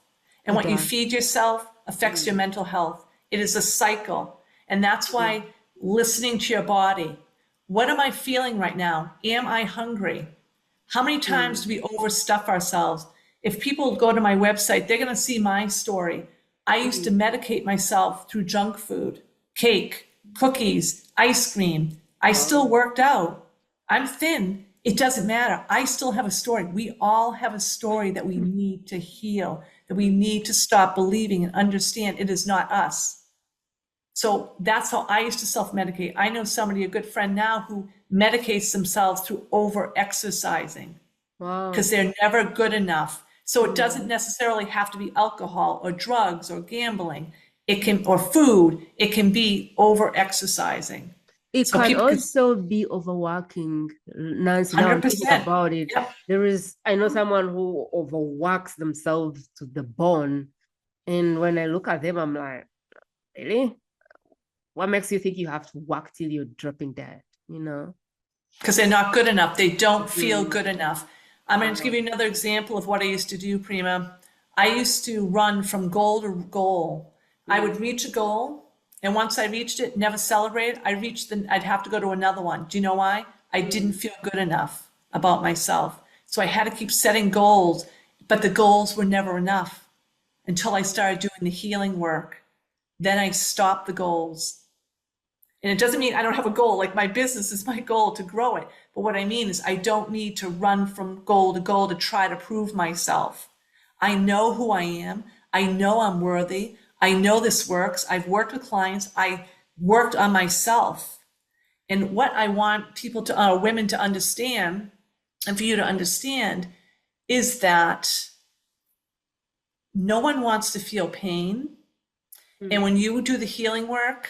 And it what you does. feed yourself affects your Mm, mental health. It is a cycle. And that's mm, why listening to your body, what am I feeling right now? Am I hungry? How many times mm, do we overstuff ourselves? If people go to my website, they're going to see my story. I used to mm. medicate myself through junk food, cake, cookies, ice cream. I still Wow. worked out. I'm thin. It doesn't matter. I still have a story. We all have a story that we need to heal, that we need to stop believing and understand it is not us. So that's how I used to self-medicate. I know somebody, a good friend now, who medicates themselves through over exercising Wow. because they're never good enough. So it doesn't Mm. necessarily have to be alcohol or drugs or gambling. It can, or food. It can be over exercising. It So can people can, also be overworking, Nancy. Now I'm thinking 100%. about it. Yep. I know someone who overworks themselves to the bone. And when I look at them, I'm like, really? What makes you think you have to work till you're dropping dead? You know? Because they're not good enough. They don't feel Mm. good enough. I'm going to give Wow. you another example of what I used to do, Prima. I used to run from goal to goal. I Mm. would reach a goal, and once I reached it, never celebrate. I'd have to go to another one. Do you know why? I didn't Mm. feel good enough about myself. So I had to keep setting goals, but the goals were never enough until I started doing the healing work. Then I stopped the goals. And it doesn't mean I don't have a goal. Like my business is my goal to grow it. But what I mean is I don't need to run from goal to try to prove myself. I know who I am. I know I'm worthy. I know this works. I've worked with clients. I worked on myself. And what I want people to, women to understand, and for you to understand, is that no one wants to feel pain. And when you do the healing work,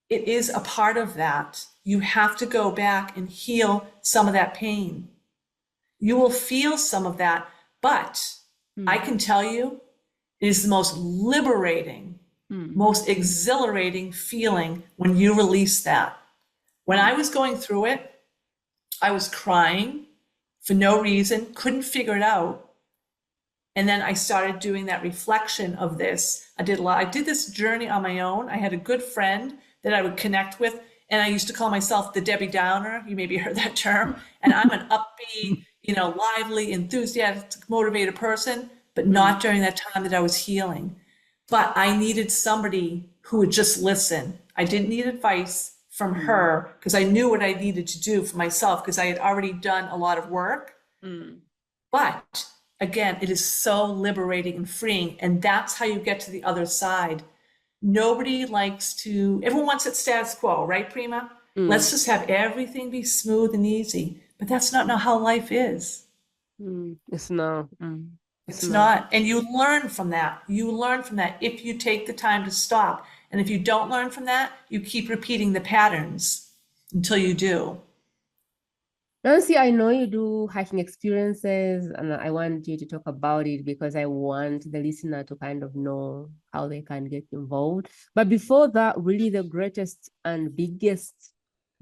it is a part of that. You have to go back and heal some of that pain. You will feel some of that, but I can tell you, it is the most liberating, most exhilarating feeling when you release that. When I was going through it, I was crying for no reason, couldn't figure it out. And then I started doing that reflection of this. I did this journey on my own. I had a good friend that I would connect with, and I used to call myself the Debbie Downer. You maybe heard that term. And I'm an upbeat, lively, enthusiastic, motivated person, but not during that time that I was healing. But I needed somebody who would just listen. I didn't need advice from her because I knew what I needed to do for myself because I had already done a lot of work. But again, it is so liberating and freeing. And that's how you get to the other side. Everyone wants it status quo, right, Prima? Let's just have everything be smooth and easy. But that's not how life is. It's not. It's not. And you learn from that. You learn from that if you take the time to stop. And if you don't learn from that, you keep repeating the patterns until you do. Nancy, I know you do hiking experiences, and I want you to talk about it because I want the listener to kind of know how they can get involved. But before that, really the greatest and biggest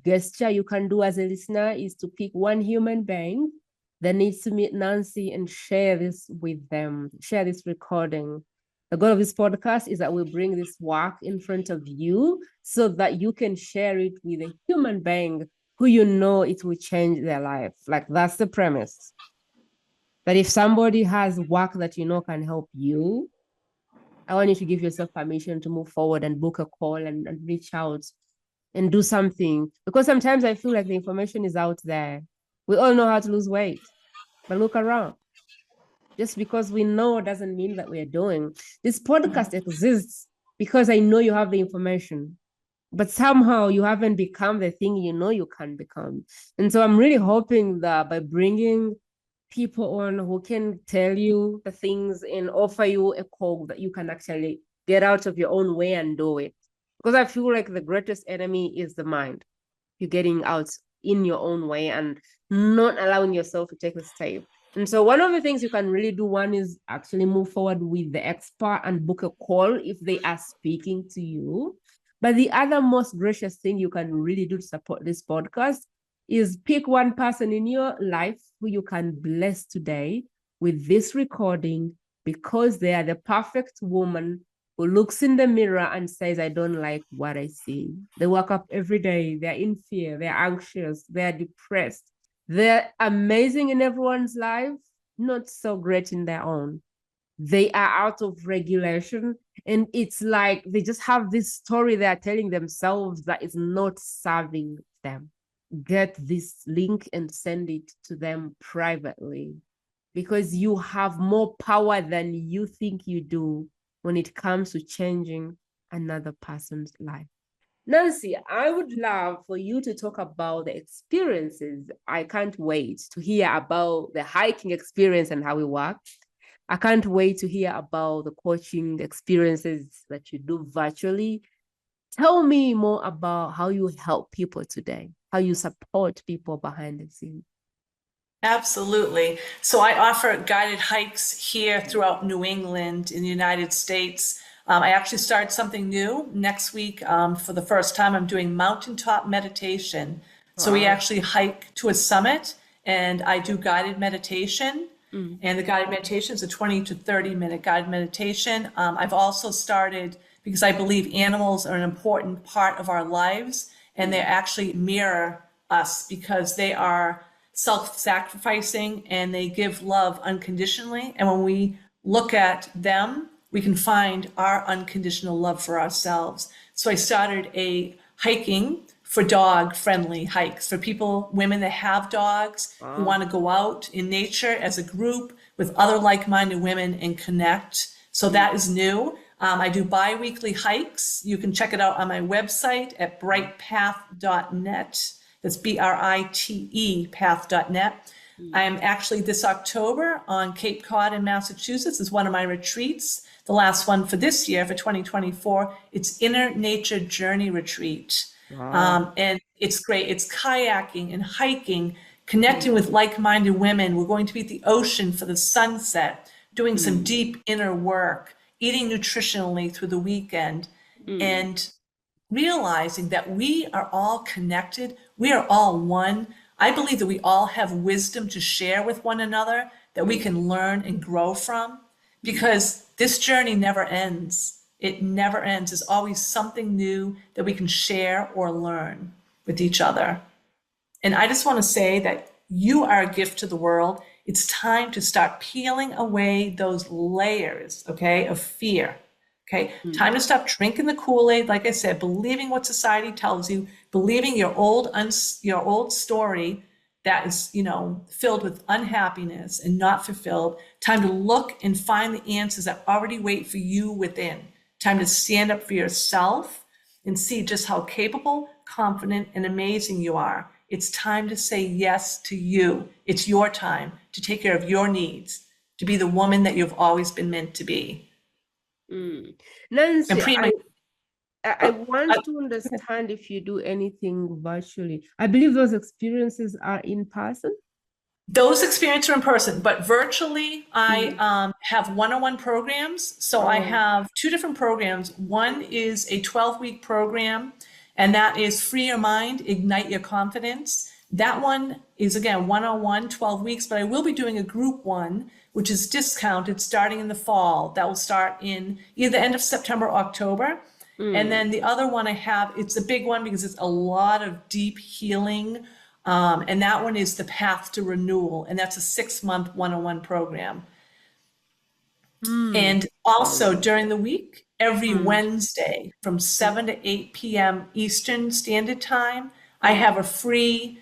gesture you can do as a listener is to pick one human being that needs to meet Nancy and share this with them, share this recording. The goal of this podcast is that we bring this work in front of you so that you can share it with a human being who it will change their life. Like that's the premise. That if somebody has work that can help you, I want you to give yourself permission to move forward and book a call and reach out and do something. Because sometimes I feel like the information is out there. We all know how to lose weight, but look around. Just because we know doesn't mean that we're doing. This podcast exists because I know you have the information, but somehow you haven't become the thing you can become. And so I'm really hoping that by bringing people on who can tell you the things and offer you a call that you can actually get out of your own way and do it. Because I feel like the greatest enemy is the mind. You're getting out in your own way and not allowing yourself to take the step. And so one of the things you can really do, one is actually move forward with the expert and book a call if they are speaking to you. But the other most gracious thing you can really do to support this podcast is pick one person in your life who you can bless today with this recording because they are the perfect woman who looks in the mirror and says, I don't like what I see. They wake up every day, they're in fear, they're anxious, they're depressed. They're amazing in everyone's life, not so great in their own. They are out of regulation. And it's like they just have this story they're telling themselves that is not serving them. Get this link and send it to them privately because you have more power than you think you do when it comes to changing another person's life. Nancy, I would love for you to talk about the experiences. I can't wait to hear about the hiking experience and how it worked. I can't wait to hear about the coaching experiences that you do virtually. Tell me more about how you help people today, how you support people behind the scenes. Absolutely. So I offer guided hikes here throughout New England in the United States. I actually started something new next week. For the first time, I'm doing mountaintop meditation. So we actually hike to a summit and I do guided meditation. And the guided meditation is a 20 to 30 minute guided meditation. I've also started, because I believe animals are an important part of our lives and they actually mirror us because they are self-sacrificing and they give love unconditionally. And when we look at them, we can find our unconditional love for ourselves. So I started a hiking for dog friendly hikes for people, women that have dogs who Wow. want to go out in nature as a group with other like-minded women and connect. So that is new. I do bi-weekly hikes. You can check it out on my website at brightpath.net. That's BRITE path.net. I am actually this October on Cape Cod in Massachusetts is one of my retreats. The last one for this year, for 2024, it's Inner Nature Journey Retreat. Wow. And it's great. It's kayaking and hiking, connecting with like-minded women. We're going to be at the ocean for the sunset, doing some deep inner work, eating nutritionally through the weekend, and realizing that we are all connected. We are all one. I believe that we all have wisdom to share with one another that we can learn and grow from, because this journey never ends. It never ends. There's always something new that we can share or learn with each other. And I just want to say that you are a gift to the world. It's time to start peeling away those layers, okay, of fear. Okay, time to stop drinking the Kool-Aid, like I said, believing what society tells you, believing your old story that is, filled with unhappiness and not fulfilled. Time to look and find the answers that already wait for you within. Time to stand up for yourself and see just how capable, confident, and amazing you are. It's time to say yes to you. It's your time to take care of your needs, to be the woman that you've always been meant to be. And Nancy, Prima, I want to understand if you do anything virtually. I believe those experiences are in person. those experiences are in person, but virtually, I have one-on-one programs. So I have two different programs. One is a 12-week program, and that is Free Your Mind, Ignite Your Confidence. That one is, again, one-on-one, 12 weeks, but I will be doing a group one, which is discounted starting in the fall. That will start in either the end of September or October. And then the other one I have, it's a big one because it's a lot of deep healing. And that one is the Path to Renewal, and that's a 6-month one-on-one program. And also during the week, every Wednesday from 7 to 8 p.m. Eastern Standard Time, I have a free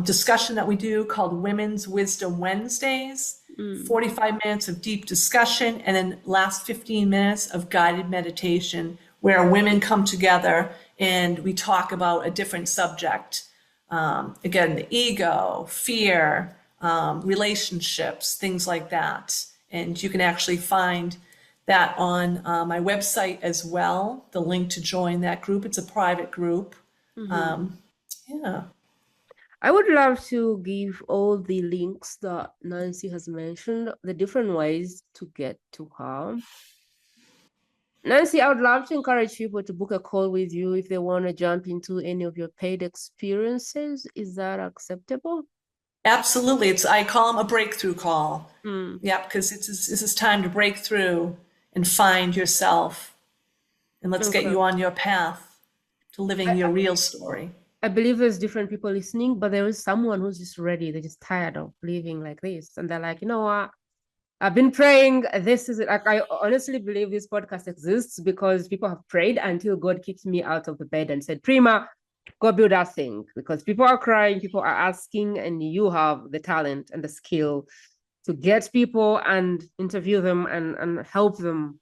discussion that we do called Women's Wisdom Wednesdays, 45 minutes of deep discussion, and then last 15 minutes of guided meditation where women come together and we talk about a different subject. Again, the ego, fear, relationships, things like that. And you can actually find that on my website as well, the link to join that group. It's a private group. Yeah. I would love to give all the links that Nancy has mentioned, the different ways to get to her. Nancy, I would love to encourage people to book a call with you if they want to jump into any of your paid experiences. Is that acceptable? Absolutely. I call them a breakthrough call. Yeah, because this is time to break through and find yourself. And let's get you on your path to living your real story. I believe there's different people listening, but there is someone who's just ready. They're just tired of living like this. And they're like, you know what? I've been praying. This is it. Like, I honestly believe this podcast exists because people have prayed until God kicked me out of the bed and said, Prima, go build that thing. Because people are crying, people are asking, and you have the talent and the skill to get people and interview them and help them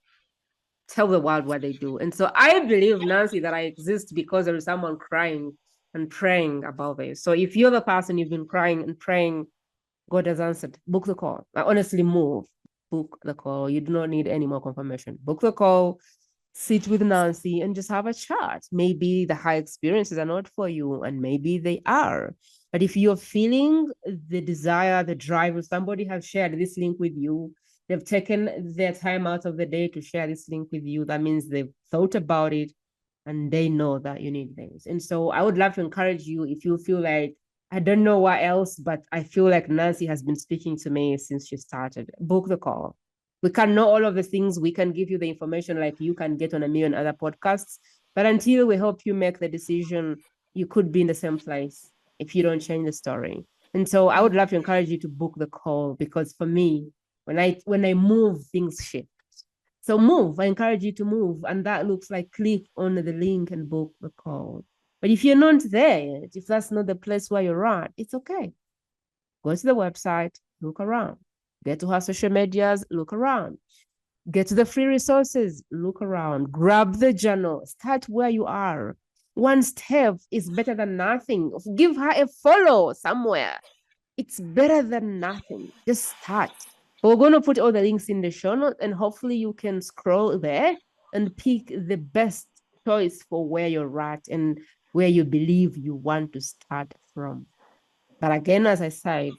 tell the world what they do. And so I believe, Nancy, that I exist because there is someone crying and praying about this. So if you're the person you've been crying and praying, God has answered, book the call. I honestly move, book the call. You do not need any more confirmation. Book the call, sit with Nancy and just have a chat. Maybe the high experiences are not for you, and maybe they are. But if you're feeling the desire, the drive, if somebody has shared this link with you, they've taken their time out of the day to share this link with you, that means they've thought about it and they know that you need this. And so I would love to encourage you, if you feel like, I don't know what else, but I feel like Nancy has been speaking to me since she started, book the call. We can know all of the things. We can give you the information like you can get on a million other podcasts. But until we help you make the decision, you could be in the same place if you don't change the story. And so I would love to encourage you to book the call, because for me, when I move, things shift. So move. I encourage you to move. And that looks like click on the link and book the call. But if you're not there yet, if that's not the place where you're at, it's okay. Go to the website, look around. Get to her social medias, look around. Get to the free resources, look around. Grab the journal, start where you are. One step is better than nothing. Give her a follow somewhere. It's better than nothing. Just start. We're going to put all the links in the show notes, and hopefully you can scroll there and pick the best choice for where you're at and where you believe you want to start from. But again, as I said,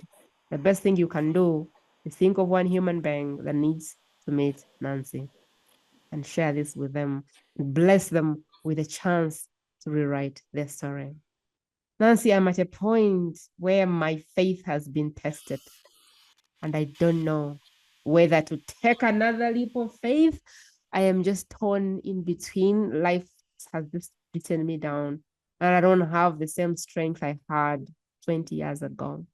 the best thing you can do is think of one human being that needs to meet Nancy and share this with them, bless them with a chance to rewrite their story. Nancy, I'm at a point where my faith has been tested, and I don't know whether to take another leap of faith. I am just torn in between. Life has just beaten me down, and I don't have the same strength I had 20 years ago.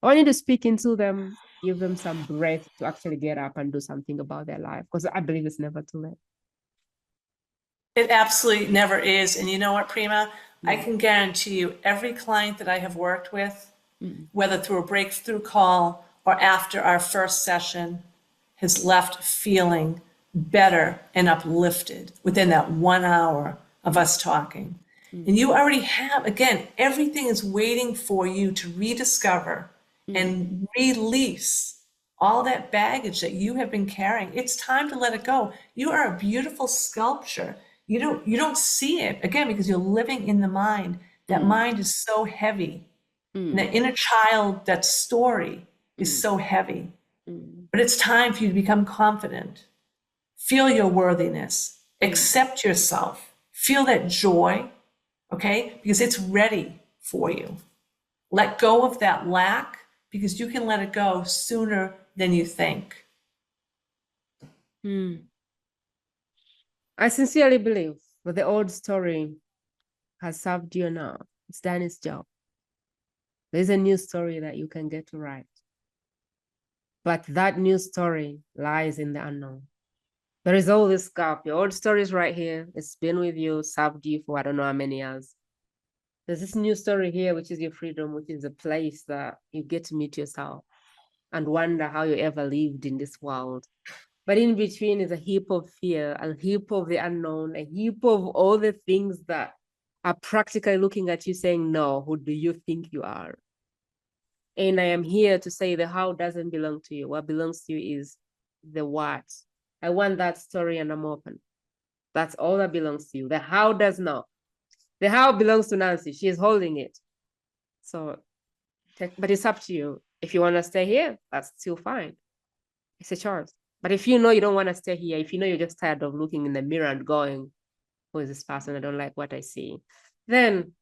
I want you to speak into them, give them some breath to actually get up and do something about their life, because I believe it's never too late. It absolutely never is. And you know what, Prima? I can guarantee you every client that I have worked with, whether through a breakthrough call or after our first session, has left feeling better and uplifted within that 1 hour of us talking. And you already have, again, everything is waiting for you to rediscover and release all that baggage that you have been carrying. It's time to let it go. You are a beautiful sculpture. You don't see it, again, because you're living in the mind. That mind is so heavy. And that inner child, that story is so heavy. But it's time for you to become confident. Feel your worthiness. Accept yourself. Feel that joy, okay? Because it's ready for you. Let go of that lack, because you can let it go sooner than you think. I sincerely believe that the old story has served you now. It's done its job. There's a new story that you can get to write. But that new story lies in the unknown. There is all this gap. Your old story is right here. It's been with you, served you for I don't know how many years. There's this new story here, which is your freedom, which is a place that you get to meet yourself and wonder how you ever lived in this world. But in between is a heap of fear, a heap of the unknown, a heap of all the things that are practically looking at you saying, no, who do you think you are? And I am here to say the how doesn't belong to you. What belongs to you is the what. I want that story and I'm open. That's all that belongs to you. The how does not. The how belongs to Nancy. She is holding it. So, but it's up to you. If you want to stay here, that's still fine. It's a choice. But if you know you don't want to stay here, if you know you're just tired of looking in the mirror and going, who is this person? I don't like what I see. Then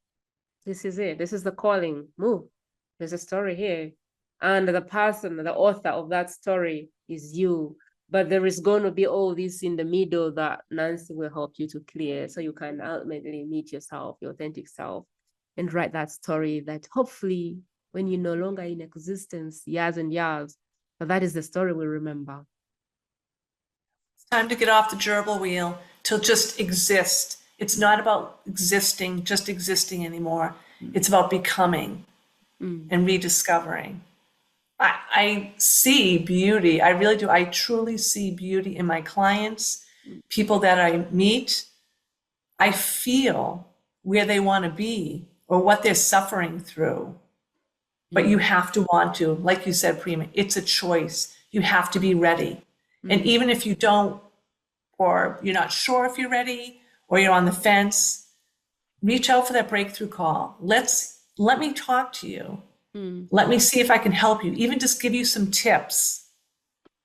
this is it. This is the calling. Move. There's a story here. And the person, the author of that story is you. But there is going to be all this in the middle that Nancy will help you to clear so you can ultimately meet yourself, your authentic self, and write that story that hopefully when you're no longer in existence, years and years, but that is the story we remember. It's time to get off the gerbil wheel to just exist. It's not about existing, just existing anymore. It's about becoming and rediscovering. I see beauty. I really do. I truly see beauty in my clients, people that I meet. I feel where they want to be or what they're suffering through. But you have to want to, like you said, Prima, it's a choice. You have to be ready. And even if you don't, or you're not sure if you're ready, or you're on the fence, reach out for that breakthrough call. Let me talk to you. Let me see if I can help you, even just give you some tips,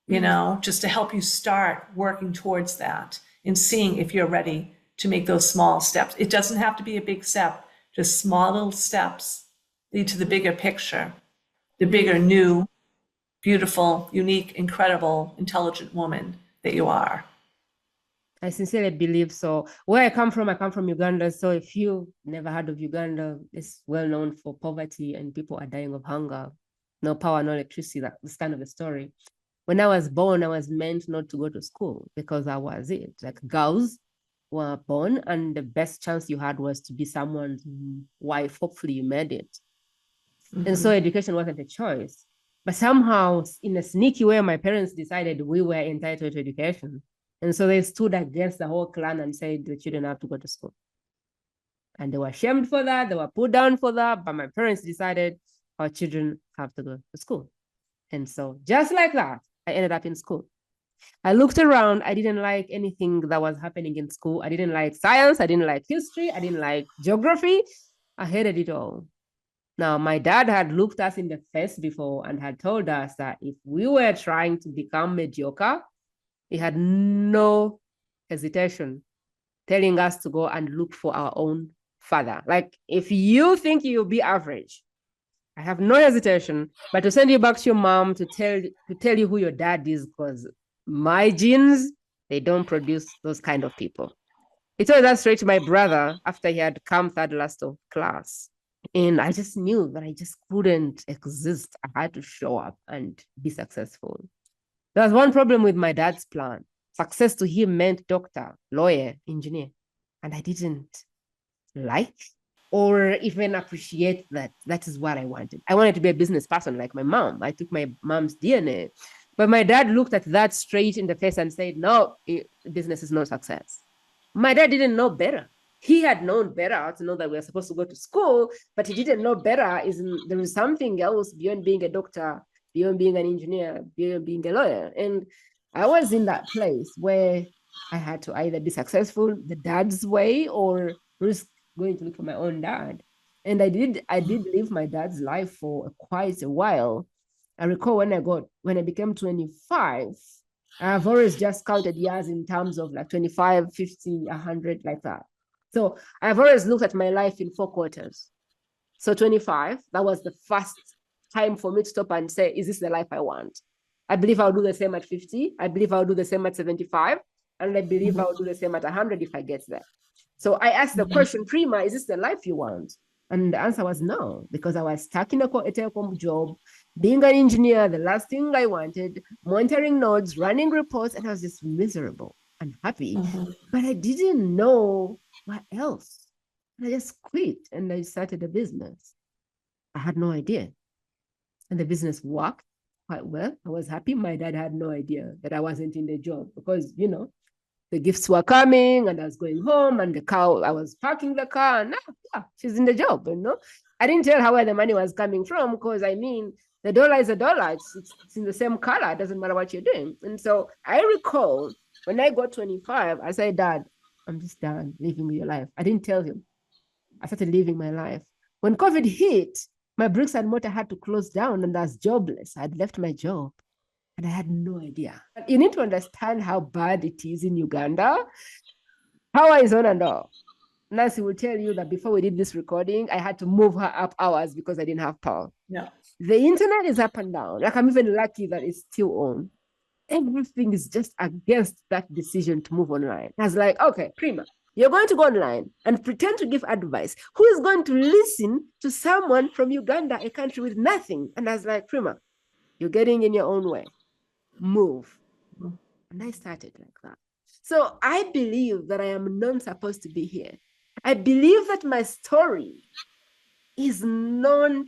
just to help you start working towards that and seeing if you're ready to make those small steps. It doesn't have to be a big step, just small little steps lead to the bigger picture, the bigger, new, beautiful, unique, incredible, intelligent woman that you are. I sincerely believe so. Where I come from Uganda. So if you've never heard of Uganda, it's well known for poverty and people are dying of hunger. No power, no electricity. That's kind of the story. When I was born, I was meant not to go to school because I was it. Like girls were born, and the best chance you had was to be someone's wife. Hopefully, you made it. And so education wasn't a choice. But somehow, in a sneaky way, my parents decided we were entitled to education. And so they stood against the whole clan and said the children have to go to school. And they were shamed for that. They were put down for that. But my parents decided our children have to go to school. And so just like that, I ended up in school. I looked around. I didn't like anything that was happening in school. I didn't like science. I didn't like history. I didn't like geography. I hated it all. Now, my dad had looked us in the face before and had told us that if we were trying to become mediocre, he had no hesitation telling us to go and look for our own father. Like, if you think you'll be average, I have no hesitation but to send you back to your mom to tell you who your dad is, because my genes, they don't produce those kind of people. He told that straight to my brother after he had come third last of class. And I just knew that I just couldn't exist. I had to show up and be successful. There was one problem with my dad's plan. Success to him meant doctor, lawyer, engineer. And I didn't like or even appreciate that that is what I wanted. I wanted to be a business person like my mom. I took my mom's DNA. But my dad looked at that straight in the face and said, no, business is no success. My dad didn't know better. He had known better to know that we were supposed to go to school, but he didn't know better. There is something else beyond being a doctor, beyond being an engineer, beyond being a lawyer. And I was in that place where I had to either be successful the dad's way or risk going to look for my own dad. And I did live my dad's life for quite a while. I recall when I became 25, I've always just counted years in terms of like 25, 50, 100, like that. So I've always looked at my life in 4 quarters. So 25, that was the first time for me to stop and say, is this the life I want? I believe I'll do the same at 50. I believe I'll do the same at 75. And I believe I'll do the same at 100 if I get there. So I asked the question, Prima, is this the life you want? And the answer was no, because I was stuck in a telecom job, being an engineer, the last thing I wanted, monitoring nodes, running reports, and I was just miserable, unhappy. But I didn't know what else. And I just quit and I started a business. I had no idea. And the business worked quite well. I was happy. My dad had no idea that I wasn't in the job because, the gifts were coming and I was going home and I was parking the car and she's in the job, I didn't tell her where the money was coming from because the dollar is a dollar. It's in the same color. It doesn't matter what you're doing. And so I recall when I got 25, I said, Dad, I'm just done living your life. I didn't tell him. I started living my life. When COVID hit, my bricks and mortar had to close down and I was jobless. I'd left my job. And I had no idea. But you need to understand how bad it is in Uganda. Power is on and off. Nancy will tell you that before we did this recording, I had to move her up hours because I didn't have power. Yeah. The internet is up and down. Like, I'm even lucky that it's still on. Everything is just against that decision to move online. I was like, okay, Prima, you're going to go online and pretend to give advice. Who is going to listen to someone from Uganda, a country with nothing? And I was like, Prima, you're getting in your own way. Move. And I started like that. So I believe that I am not supposed to be here. I believe that my story is not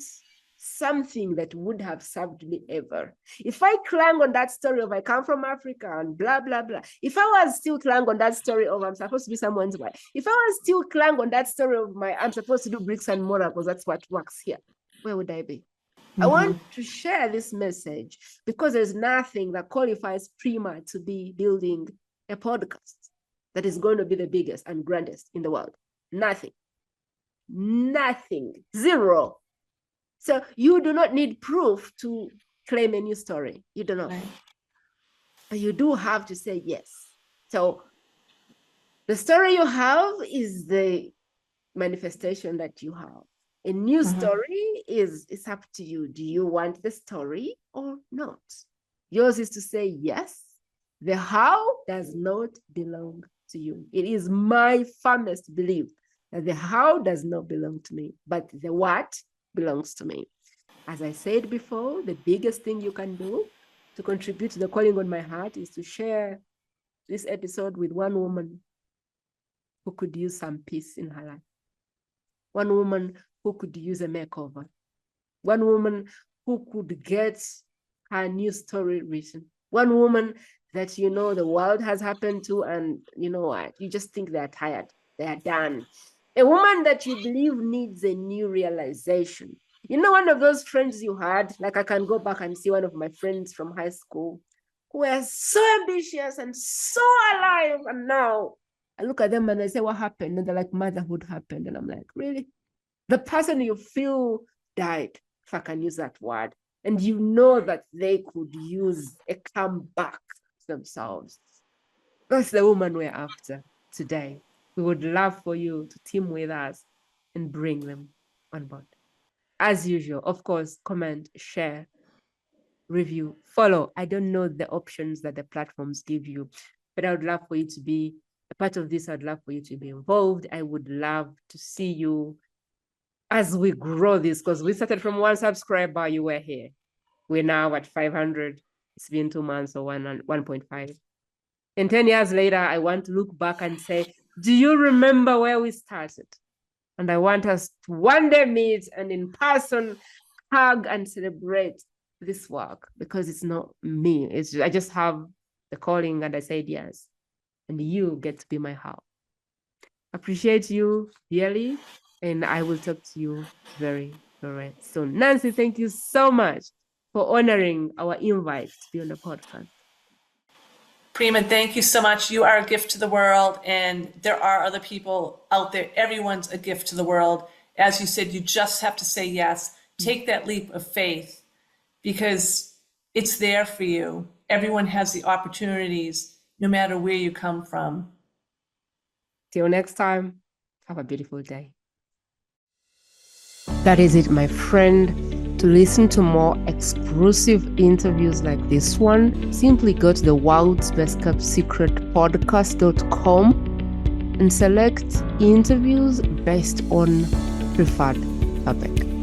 something that would have served me ever. If I clung on that story of I come from Africa and blah, blah, blah, if I was still clung on that story of I'm supposed to be someone's wife, if I was still clung on that story of I'm supposed to do bricks and mortar because that's what works here, where would I be? I want to share this message because there's nothing that qualifies Prima to be building a podcast that is going to be the biggest and grandest in the world. Nothing. Zero. So you do not need proof to claim a new story. You do not. Right. But you do have to say yes. So the story you have is the manifestation that you have. A new story it's up to you. Do you want the story or not? Yours is to say yes. The how does not belong to you. It is my firmest belief that the how does not belong to me, but the what belongs to me. As I said before, the biggest thing you can do to contribute to the calling on my heart is to share this episode with one woman who could use some peace in her life. One woman who could use a makeover. One woman who could get her new story written. One woman that the world has happened to, and you know what? You just think they're tired. They are done. A woman that you believe needs a new realization. One of those friends you had, like I can go back and see one of my friends from high school who were so ambitious and so alive. And now I look at them and I say, what happened? And they're like, motherhood happened. And I'm like, really? The person you feel died, if I can use that word. And you know that they could use a comeback to themselves. That's the woman we're after today. We would love for you to team with us and bring them on board. As usual, of course, comment, share, review, follow. I don't know the options that the platforms give you, but I would love for you to be a part of this. I'd love for you to be involved. I would love to see you as we grow this, because we started from 1 subscriber, you were here. We're now at 500. It's been 2 months or 1.5. And 10 years later, I want to look back and say, do you remember where we started? And I want us to one day meet and in person hug and celebrate this work, because it's not me. I just have the calling and I said yes. And you get to be my help. Appreciate you dearly. And I will talk to you very, very soon. Nancy, thank you so much for honoring our invite to be on the podcast. Prima, thank you so much. You are a gift to the world, and there are other people out there. Everyone's a gift to the world. As you said, you just have to say yes. Take that leap of faith, because it's there for you. Everyone has the opportunities, no matter where you come from. Till next time, have a beautiful day. That is it, my friend. To listen to more exclusive interviews like this one, simply go to the World's Best Kept Secret podcast.com and select interviews based on preferred topic.